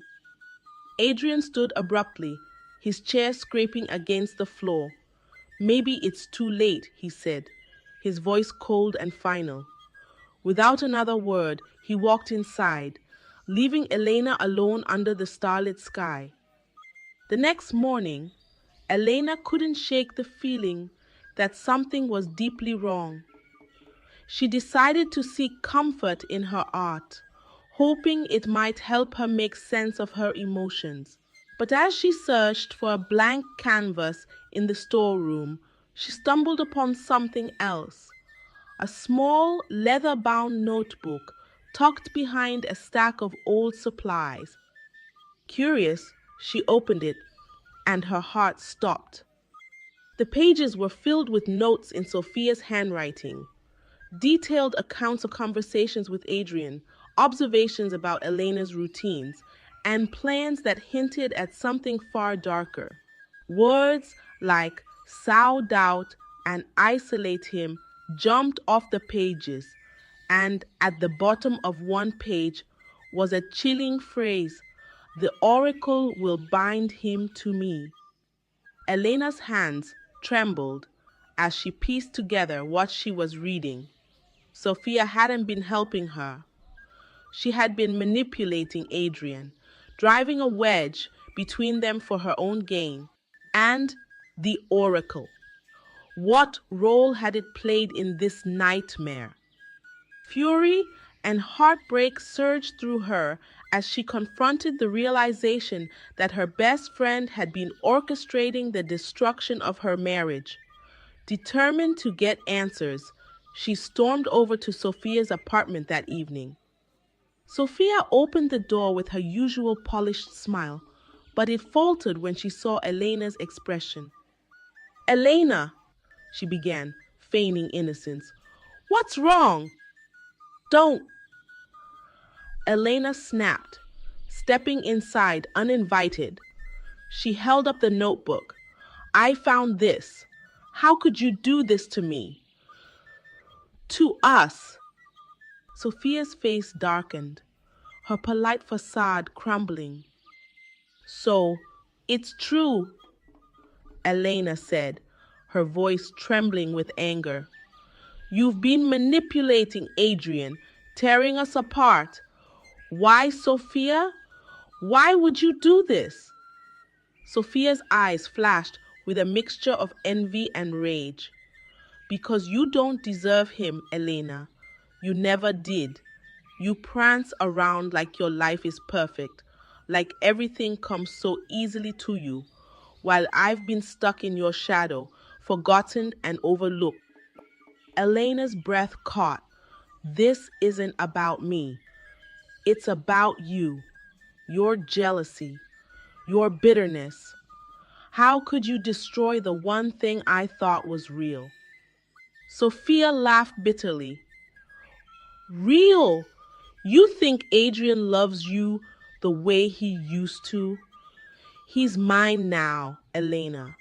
Adrian stood abruptly, his chair scraping against the floor. Maybe it's too late, he said, his voice cold and final. Without another word, he walked inside, leaving Elena alone under the starlit sky. The next morning, Elena couldn't shake the feeling that something was deeply wrong. She decided to seek comfort in her art, hoping it might help her make sense of her emotions. But as she searched for a blank canvas in the storeroom, she stumbled upon something else. A small, leather-bound notebook tucked behind a stack of old supplies. Curious, she opened it, and her heart stopped. The pages were filled with notes in Sophia's handwriting, detailed accounts of conversations with Adrian, observations about Elena's routines, and plans that hinted at something far darker. Words like sow doubt and isolate him jumped off the pages, and at the bottom of one page was a chilling phrase: "The oracle will bind him to me." Elena's hands trembled as she pieced together what she was reading. Sophia hadn't been helping her. She had been manipulating Adrian, driving a wedge between them for her own gain. And the oracle. What role had it played in this nightmare? Fury and heartbreak surged through her as she confronted the realization that her best friend had been orchestrating the destruction of her marriage. Determined to get answers, she stormed over to Sophia's apartment that evening. Sophia opened the door with her usual polished smile, but it faltered when she saw Elena's expression. "Elena," she began, feigning innocence. "What's wrong?" "Don't." Elena snapped, stepping inside uninvited. She held up the notebook. "I found this. How could you do this to me? To us?" Sophia's face darkened, her polite facade crumbling. "So, it's true," Elena said, her voice trembling with anger. "You've been manipulating Adrian, tearing us apart. Why, Sophia? Why would you do this?" Sophia's eyes flashed with a mixture of envy and rage. "Because you don't deserve him, Elena. You never did. You prance around like your life is perfect, like everything comes so easily to you, while I've been stuck in your shadow, forgotten and overlooked." Elena's breath caught. "This isn't about me. It's about you, your jealousy, your bitterness. How could you destroy the one thing I thought was real?" Sophia laughed bitterly. "Real? You think Adrian loves you the way he used to? He's mine now, Elena.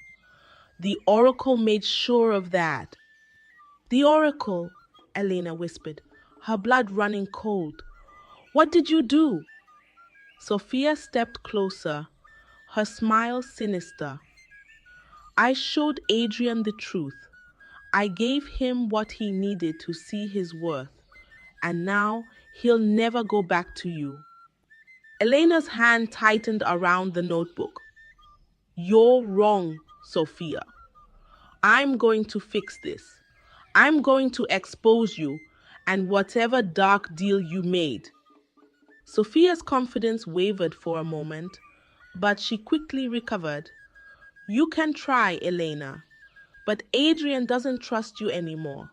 The oracle made sure of that." "The oracle," Elena whispered, her blood running cold. "What did you do?" Sophia stepped closer, her smile sinister. "I showed Adrian the truth. I gave him what he needed to see his worth, and now he'll never go back to you." Elena's hand tightened around the notebook. "You're wrong, Sophia. I'm going to fix this. I'm going to expose you and whatever dark deal you made." Sophia's confidence wavered for a moment, but she quickly recovered. "You can try, Elena, but Adrian doesn't trust you anymore.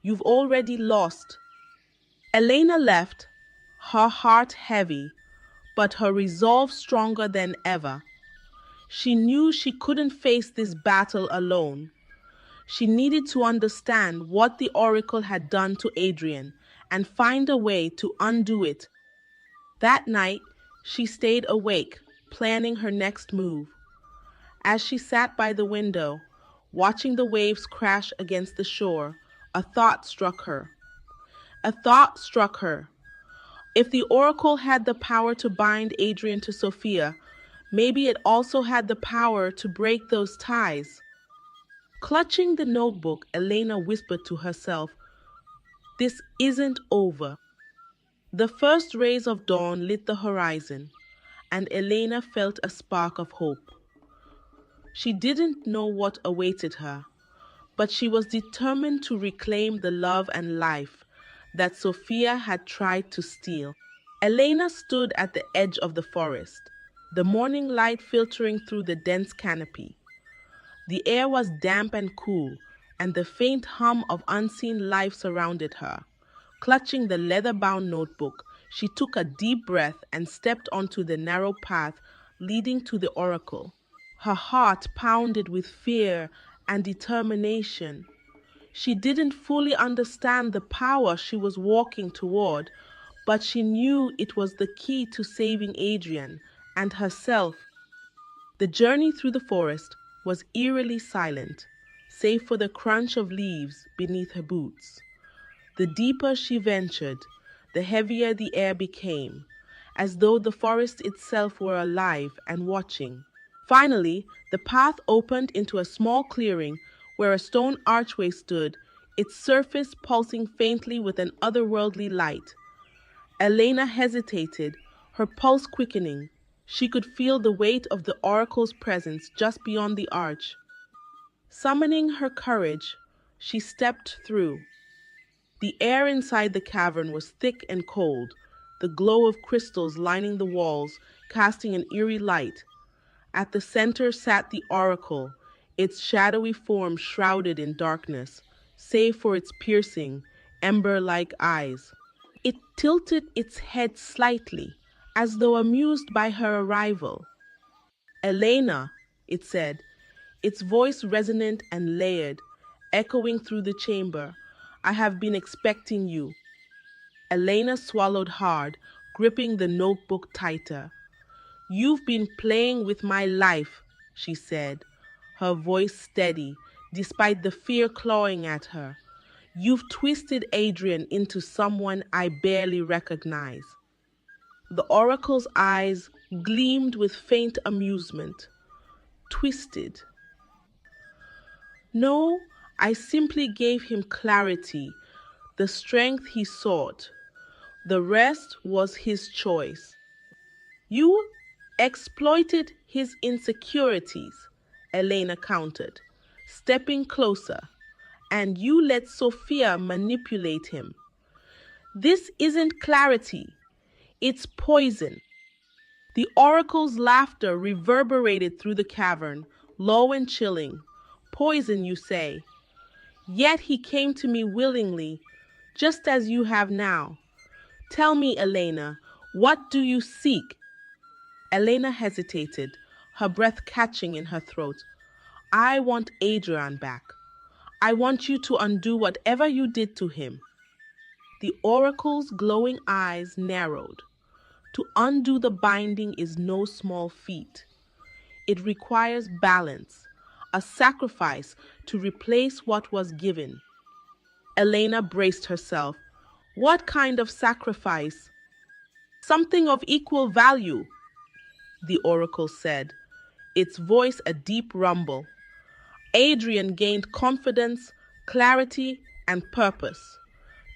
You've already lost." Elena left, her heart heavy, but her resolve stronger than ever. She knew she couldn't face this battle alone. She needed to understand what the oracle had done to Adrian and find a way to undo it. That night, she stayed awake, planning her next move. As she sat by the window, watching the waves crash against the shore, a thought struck her. A thought struck her. If the oracle had the power to bind Adrian to Sophia, maybe it also had the power to break those ties. Clutching the notebook, Elena whispered to herself, "This isn't over." The first rays of dawn lit the horizon, and Elena felt a spark of hope. She didn't know what awaited her, but she was determined to reclaim the love and life that Sophia had tried to steal. Elena stood at the edge of the forest, the morning light filtering through the dense canopy. The air was damp and cool, and the faint hum of unseen life surrounded her. Clutching the leather-bound notebook, she took a deep breath and stepped onto the narrow path leading to the oracle. Her heart pounded with fear and determination. She didn't fully understand the power she was walking toward, but she knew it was the key to saving Adrian and herself. The journey through the forest was eerily silent, save for the crunch of leaves beneath her boots. The deeper she ventured, the heavier the air became, as though the forest itself were alive and watching. Finally, the path opened into a small clearing where a stone archway stood, its surface pulsing faintly with an otherworldly light. Elena hesitated, her pulse quickening. She could feel the weight of the oracle's presence just beyond the arch. Summoning her courage, she stepped through. The air inside the cavern was thick and cold, the glow of crystals lining the walls casting an eerie light. At the center sat the oracle, its shadowy form shrouded in darkness, save for its piercing, ember-like eyes. It tilted its head slightly, as though amused by her arrival. "Elena," it said, its voice resonant and layered, echoing through the chamber, "I have been expecting you." Elena swallowed hard, gripping the notebook tighter. "You've been playing with my life," she said, her voice steady, despite the fear clawing at her. "You've twisted Adrian into someone I barely recognize." The oracle's eyes gleamed with faint amusement. "Twisted?" "No, I simply gave him clarity, the strength he sought. The rest was his choice." "You exploited his insecurities," Elena countered, stepping closer. "And you let Sophia manipulate him. This isn't clarity, it's poison." The oracle's laughter reverberated through the cavern, low and chilling. "Poison, you say? Yet he came to me willingly, just as you have now. Tell me, Elena, what do you seek?" Elena hesitated, her breath catching in her throat. "I want Adrian back. I want you to undo whatever you did to him." The oracle's glowing eyes narrowed. To undo the binding is no small feat. It requires balance, a sacrifice to replace what was given. Elena braced herself. "What kind of sacrifice?" "Something of equal value," the oracle said, its voice a deep rumble. "Adrian gained confidence, clarity, and purpose.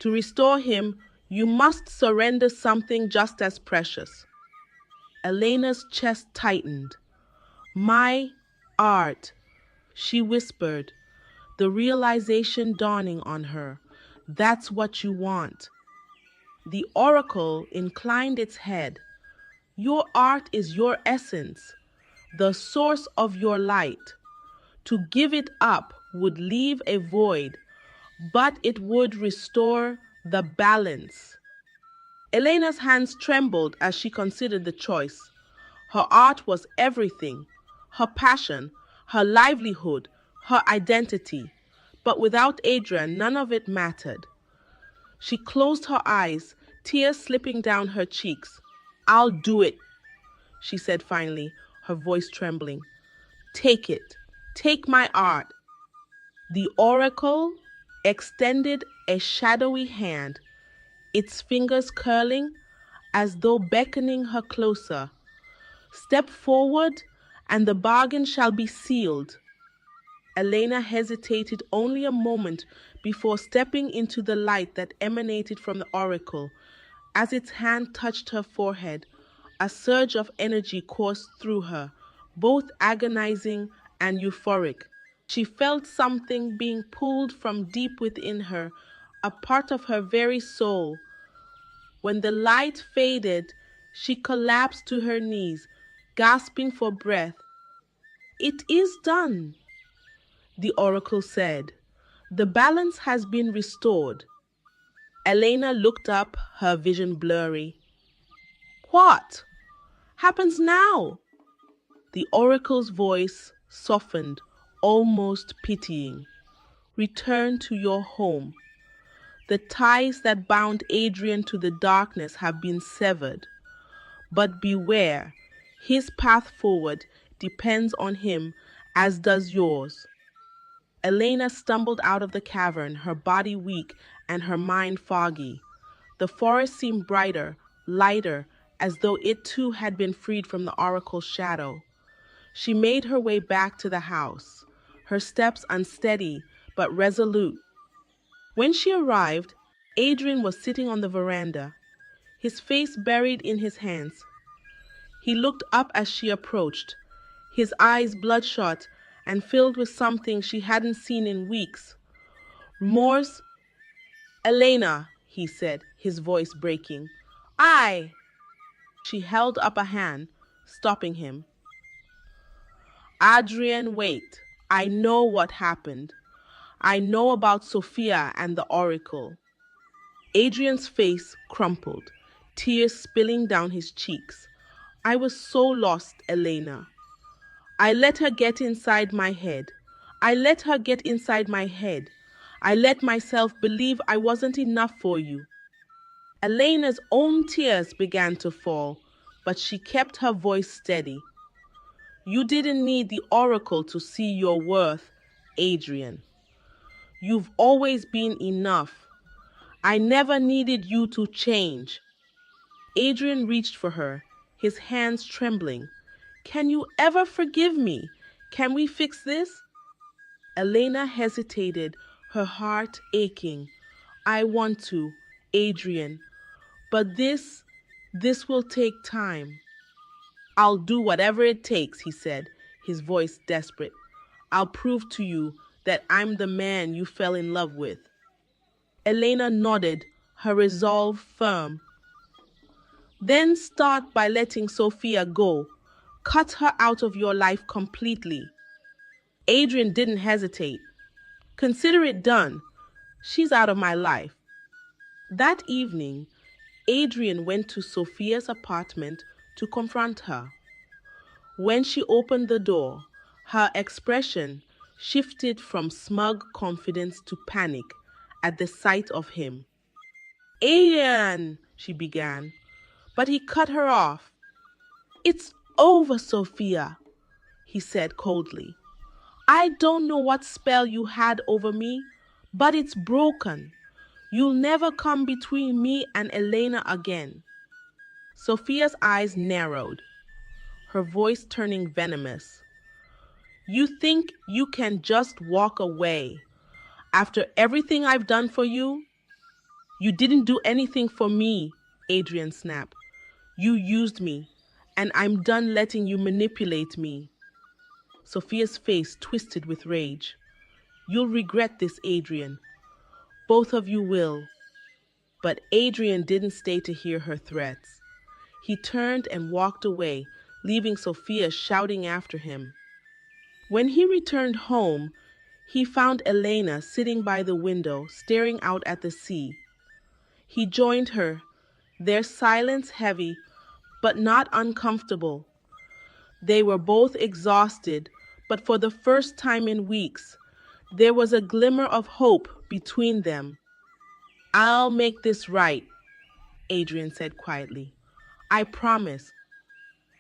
To restore him, you must surrender something just as precious." Elena's chest tightened. "My art," she whispered, the realization dawning on her. "That's what you want." The oracle inclined its head. "Your art is your essence, the source of your light. To give it up would leave a void, but it would restore the balance." Elena's hands trembled as she considered the choice. Her art was everything, her passion, her livelihood, her identity. But without Adrian, none of it mattered. She closed her eyes, tears slipping down her cheeks. "I'll do it," she said finally, her voice trembling. "Take it. Take my art." The oracle extended a shadowy hand, its fingers curling as though beckoning her closer. "Step forward, and the bargain shall be sealed." Elena hesitated only a moment before stepping into the light that emanated from the oracle. As its hand touched her forehead, a surge of energy coursed through her, both agonizing and euphoric. She felt something being pulled from deep within her, a part of her very soul. When the light faded, she collapsed to her knees, gasping for breath. "It is done," the oracle said. "The balance has been restored." Elena looked up, her vision blurry. "What happens now?" The oracle's voice softened, almost pitying. "Return to your home. The ties that bound Adrian to the darkness have been severed. But beware, his path forward depends on him, as does yours. Elena stumbled out of the cavern, her body weak and her mind foggy. The forest seemed brighter, lighter, as though it too had been freed from the oracle's shadow. She made her way back to the house, her steps unsteady but resolute. When she arrived, Adrian was sitting on the veranda, his face buried in his hands. He looked up as she approached, his eyes bloodshot and filled with something she hadn't seen in weeks. Remorse? Elena, he said, his voice breaking. I! She held up a hand, stopping him. Adrian, wait. I know what happened. I know about Sophia and the oracle. Adrian's face crumpled, tears spilling down his cheeks. I was so lost, Elena. I let her get inside my head. I let her get inside my head. I let myself believe I wasn't enough for you. Elena's own tears began to fall, but she kept her voice steady. You didn't need the oracle to see your worth, Adrian. You've always been enough. I never needed you to change. Adrian reached for her, his hands trembling. Can you ever forgive me? Can we fix this? Elena hesitated, her heart aching. I want to, Adrian, but this will take time. I'll do whatever it takes, he said, his voice desperate. I'll prove to you that I'm the man you fell in love with. Elena nodded, her resolve firm. Then start by letting Sophia go. Cut her out of your life completely. Adrian didn't hesitate. Consider it done. She's out of my life. That evening, Adrian went to Sophia's apartment to confront her. When she opened the door, her expression shifted from smug confidence to panic at the sight of him. Adrian, she began, but he cut her off. It's over, Sophia, he said coldly. I don't know what spell you had over me, but it's broken. You'll never come between me and Elena again. Sophia's eyes narrowed, her voice turning venomous. You think you can just walk away after everything I've done for you? You didn't do anything for me, Adrian snapped. You used me, and I'm done letting you manipulate me. Sophia's face twisted with rage. You'll regret this, Adrian. Both of you will. But Adrian didn't stay to hear her threats. He turned and walked away, leaving Sophia shouting after him. When he returned home, he found Elena sitting by the window, staring out at the sea. He joined her, their silence heavy, but not uncomfortable. They were both exhausted, but for the first time in weeks, there was a glimmer of hope between them. I'll make this right, Adrian said quietly. I promise.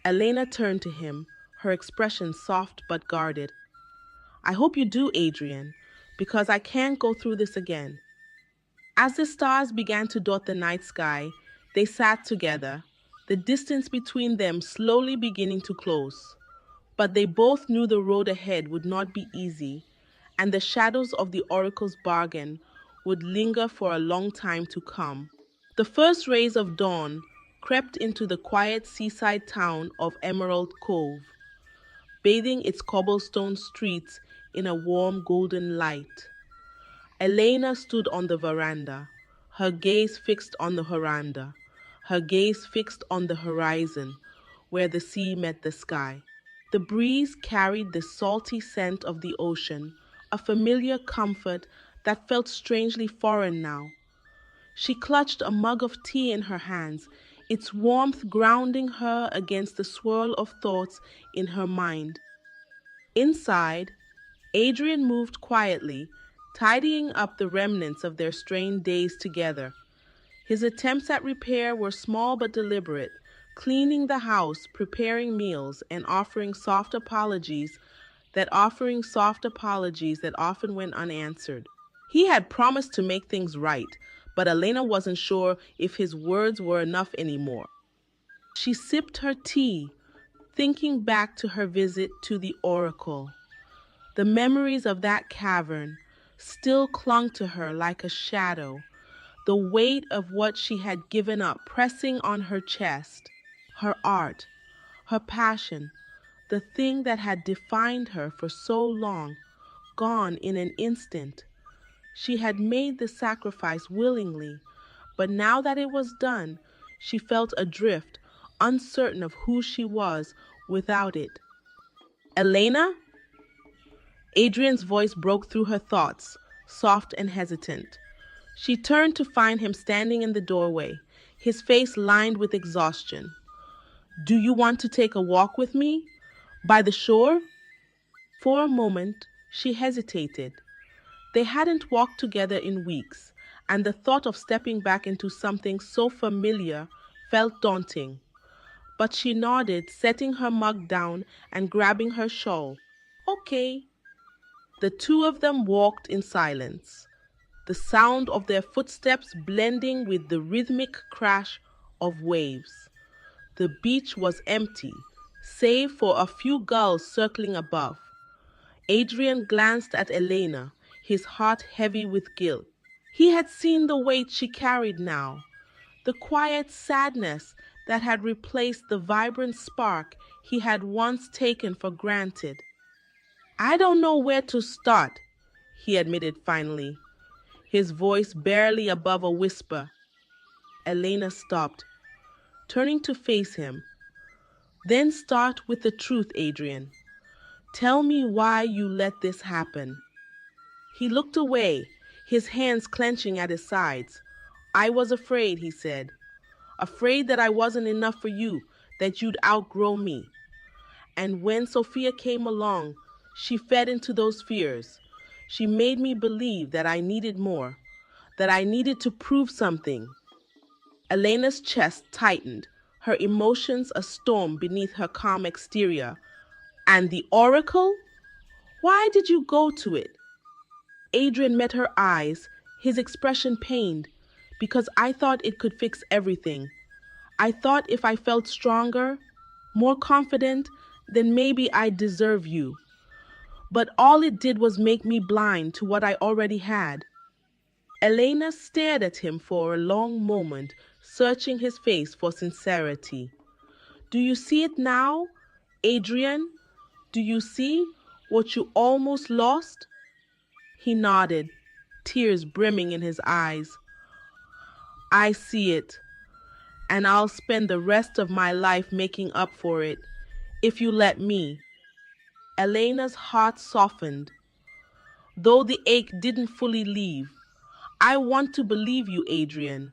Elena turned to him, her expression soft but guarded. I hope you do, Adrian, because I can't go through this again. As the stars began to dot the night sky, they sat together, the distance between them slowly beginning to close. But they both knew the road ahead would not be easy, and the shadows of the oracle's bargain would linger for a long time to come. The first rays of dawn crept into the quiet seaside town of Emerald Cove, bathing its cobblestone streets in a warm golden light. Elena stood on the veranda, her gaze fixed on the veranda, her gaze fixed on the horizon, where the sea met the sky. The breeze carried the salty scent of the ocean, a familiar comfort that felt strangely foreign now. She clutched a mug of tea in her hands, its warmth grounding her against the swirl of thoughts in her mind. Inside, Adrian moved quietly, tidying up the remnants of their strained days together. His attempts at repair were small but deliberate, cleaning the house, preparing meals, and offering soft apologies that often went unanswered. He had promised to make things right, but Elena wasn't sure if his words were enough anymore. She sipped her tea, thinking back to her visit to the oracle. The memories of that cavern still clung to her like a shadow, the weight of what she had given up pressing on her chest. Her art, her passion, the thing that had defined her for so long, gone in an instant. She had made the sacrifice willingly, but now that it was done, she felt adrift, uncertain of who she was without it. Elena? Adrian's voice broke through her thoughts, soft and hesitant. She turned to find him standing in the doorway, his face lined with exhaustion. Do you want to take a walk with me? By the shore? For a moment, she hesitated. They hadn't walked together in weeks, and the thought of stepping back into something so familiar felt daunting. But she nodded, setting her mug down and grabbing her shawl. Okay. The two of them walked in silence, the sound of their footsteps blending with the rhythmic crash of waves. The beach was empty, save for a few gulls circling above. Adrian glanced at Elena, his heart heavy with guilt. He had seen the weight she carried now, the quiet sadness that had replaced the vibrant spark he had once taken for granted. I don't know where to start, he admitted finally, his voice barely above a whisper. Elena stopped, turning to face him. Then start with the truth, Adrian. Tell me why you let this happen. He looked away, his hands clenching at his sides. I was afraid, he said. Afraid that I wasn't enough for you, that you'd outgrow me. And when Sophia came along, she fed into those fears. She made me believe that I needed more, that I needed to prove something. Elena's chest tightened, her emotions a storm beneath her calm exterior. And the oracle? Why did you go to it? Adrian met her eyes, his expression pained, because I thought it could fix everything. I thought if I felt stronger, more confident, then maybe I'd deserve you. But all it did was make me blind to what I already had. Elena stared at him for a long moment, searching his face for sincerity. Do you see it now, Adrian? Do you see what you almost lost? He nodded, tears brimming in his eyes. I see it, and I'll spend the rest of my life making up for it, if you let me. Elena's heart softened, though the ache didn't fully leave. I want to believe you, Adrian.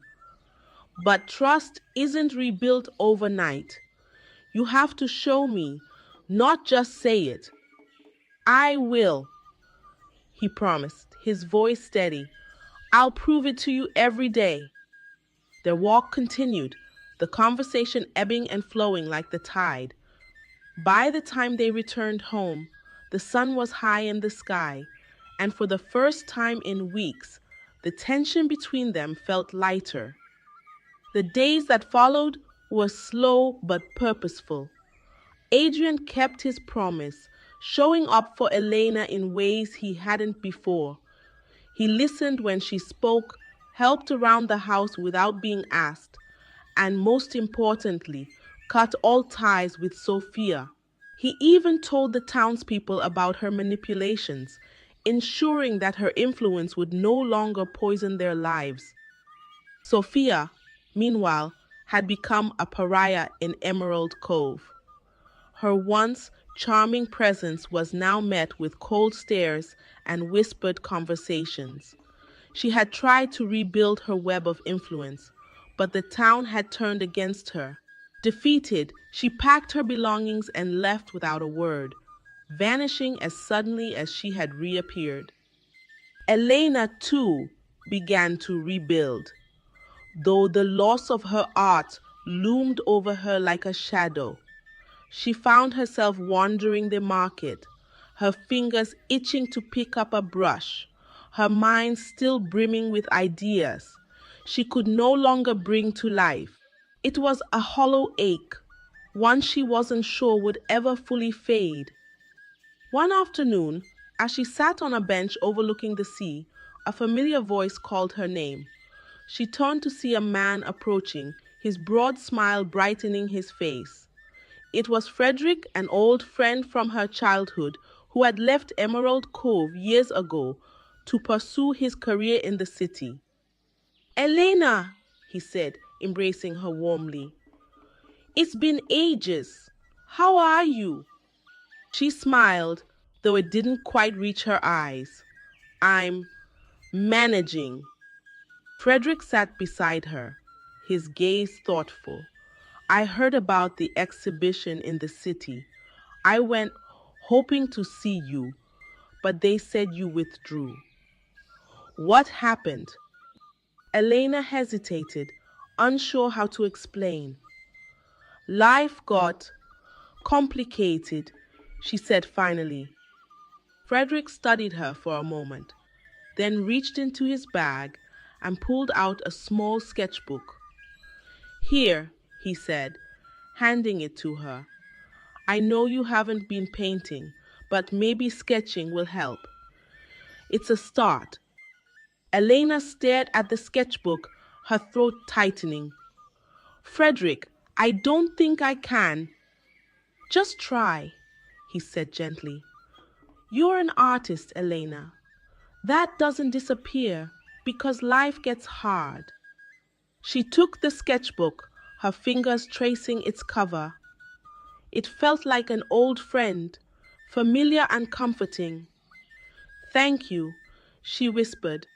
But trust isn't rebuilt overnight. You have to show me, not just say it. I will, he promised, his voice steady. I'll prove it to you every day. Their walk continued, the conversation ebbing and flowing like the tide. By the time they returned home, the sun was high in the sky, and for the first time in weeks, the tension between them felt lighter. The days that followed were slow but purposeful. Adrian kept his promise, showing up for Elena in ways he hadn't before. He listened when she spoke, helped around the house without being asked, and most importantly, cut all ties with Sophia. He even told the townspeople about her manipulations, ensuring that her influence would no longer poison their lives. Sophia, meanwhile, had become a pariah in Emerald Cove. Her once charming presence was now met with cold stares and whispered conversations. She had tried to rebuild her web of influence, but the town had turned against her. Defeated, she packed her belongings and left without a word, vanishing as suddenly as she had reappeared. Elena, too, began to rebuild, though the loss of her art loomed over her like a shadow. She found herself wandering the market, her fingers itching to pick up a brush, her mind still brimming with ideas she could no longer bring to life. It was a hollow ache, one she wasn't sure would ever fully fade. One afternoon, as she sat on a bench overlooking the sea, a familiar voice called her name. She turned to see a man approaching, his broad smile brightening his face. It was Frederick, an old friend from her childhood, who had left Emerald Cove years ago to pursue his career in the city. Elena, he said, embracing her warmly. It's been ages. How are you? She smiled, though it didn't quite reach her eyes. I'm managing. Frederick sat beside her, his gaze thoughtful. I heard about the exhibition in the city. I went hoping to see you, but they said you withdrew. What happened? Elena hesitated, unsure how to explain. Life got complicated, she said finally. Frederick studied her for a moment, then reached into his bag and pulled out a small sketchbook. Here, he said, handing it to her. I know you haven't been painting, but maybe sketching will help. It's a start. Elena stared at the sketchbook, her throat tightening. Frederick, I don't think I can. Just try, he said gently. You're an artist, Elena. That doesn't disappear because life gets hard. She took the sketchbook, her fingers tracing its cover. It felt like an old friend, familiar and comforting. Thank you, she whispered.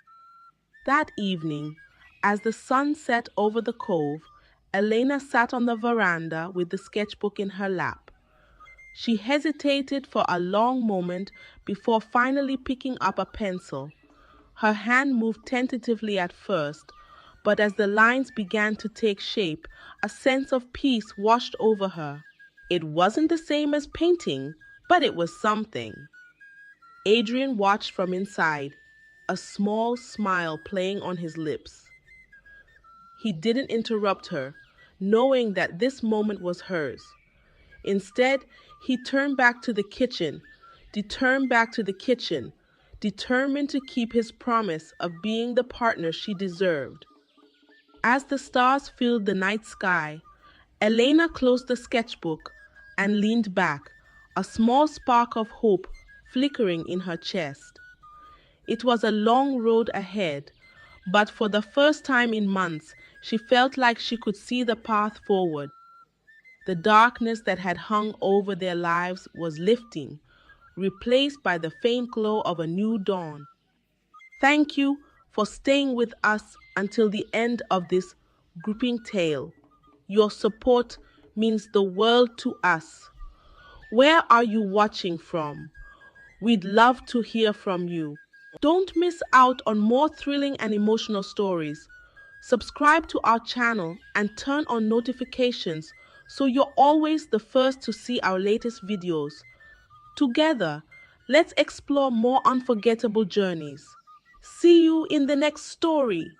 That evening, as the sun set over the cove, Elena sat on the veranda with the sketchbook in her lap. She hesitated for a long moment before finally picking up a pencil. Her hand moved tentatively at first, but as the lines began to take shape, a sense of peace washed over her. It wasn't the same as painting, but it was something. Adrian watched from inside, a small smile playing on his lips. He didn't interrupt her, knowing that this moment was hers. Instead, he turned back to the kitchen, determined to keep his promise of being the partner she deserved. As the stars filled the night sky, Elena closed the sketchbook and leaned back, a small spark of hope flickering in her chest. It was a long road ahead, but for the first time in months, she felt like she could see the path forward. The darkness that had hung over their lives was lifting, replaced by the faint glow of a new dawn. Thank you for staying with us until the end of this gripping tale. Your support means the world to us. Where are you watching from? We'd love to hear from you. Don't miss out on more thrilling and emotional stories. Subscribe to our channel and turn on notifications so you're always the first to see our latest videos. Together, let's explore more unforgettable journeys. See you in the next story.